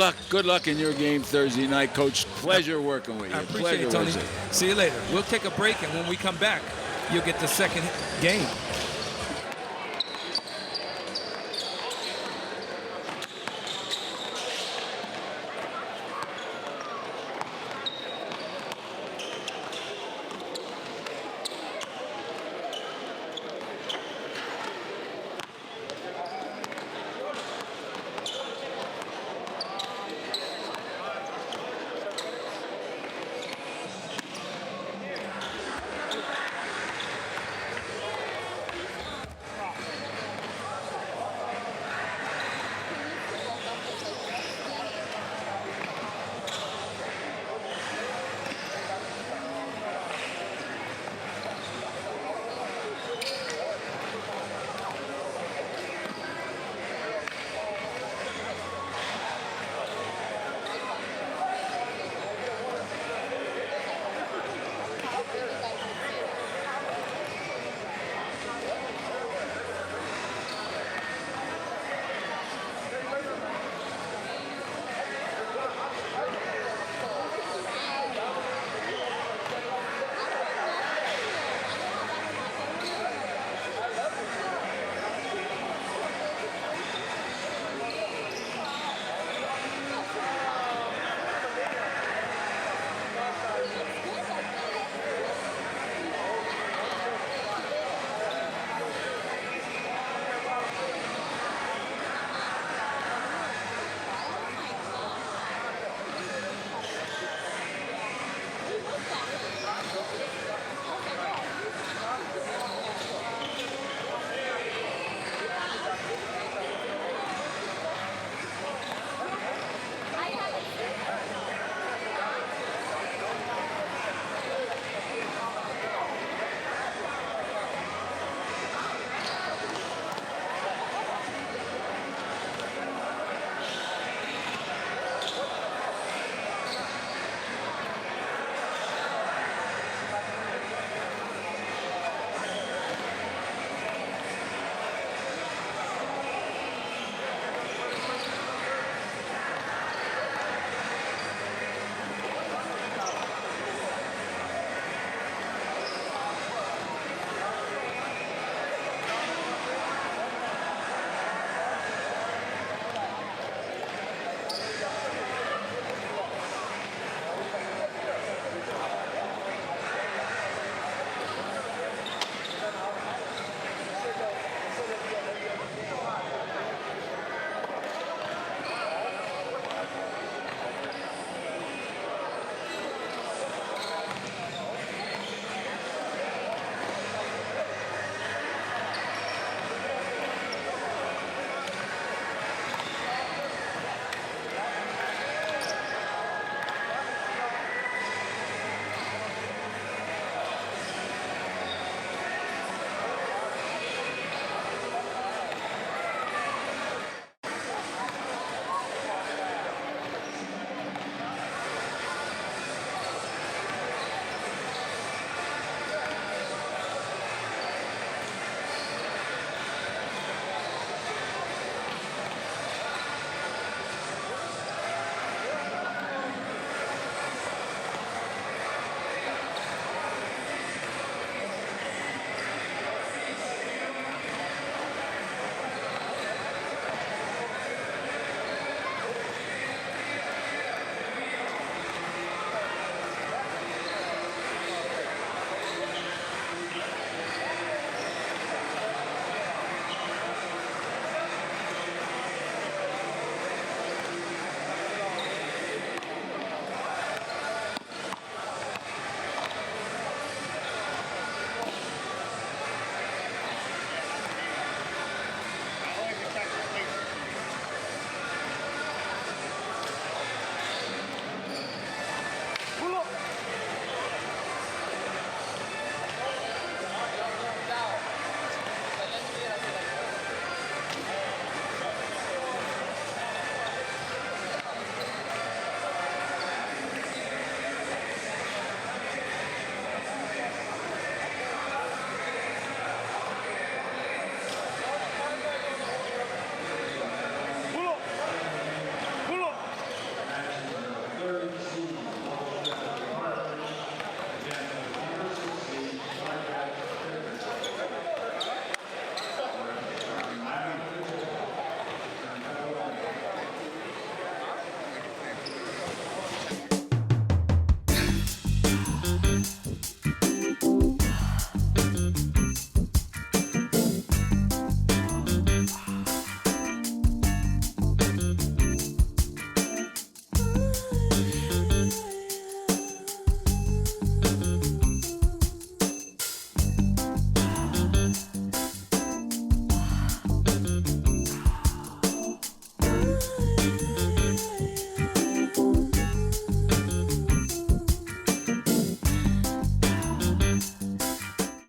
luck in your game Thursday night, Coach. Pleasure working with you. I appreciate it, Tony. See you later. We'll take a break, and when we come back, you'll get the second game.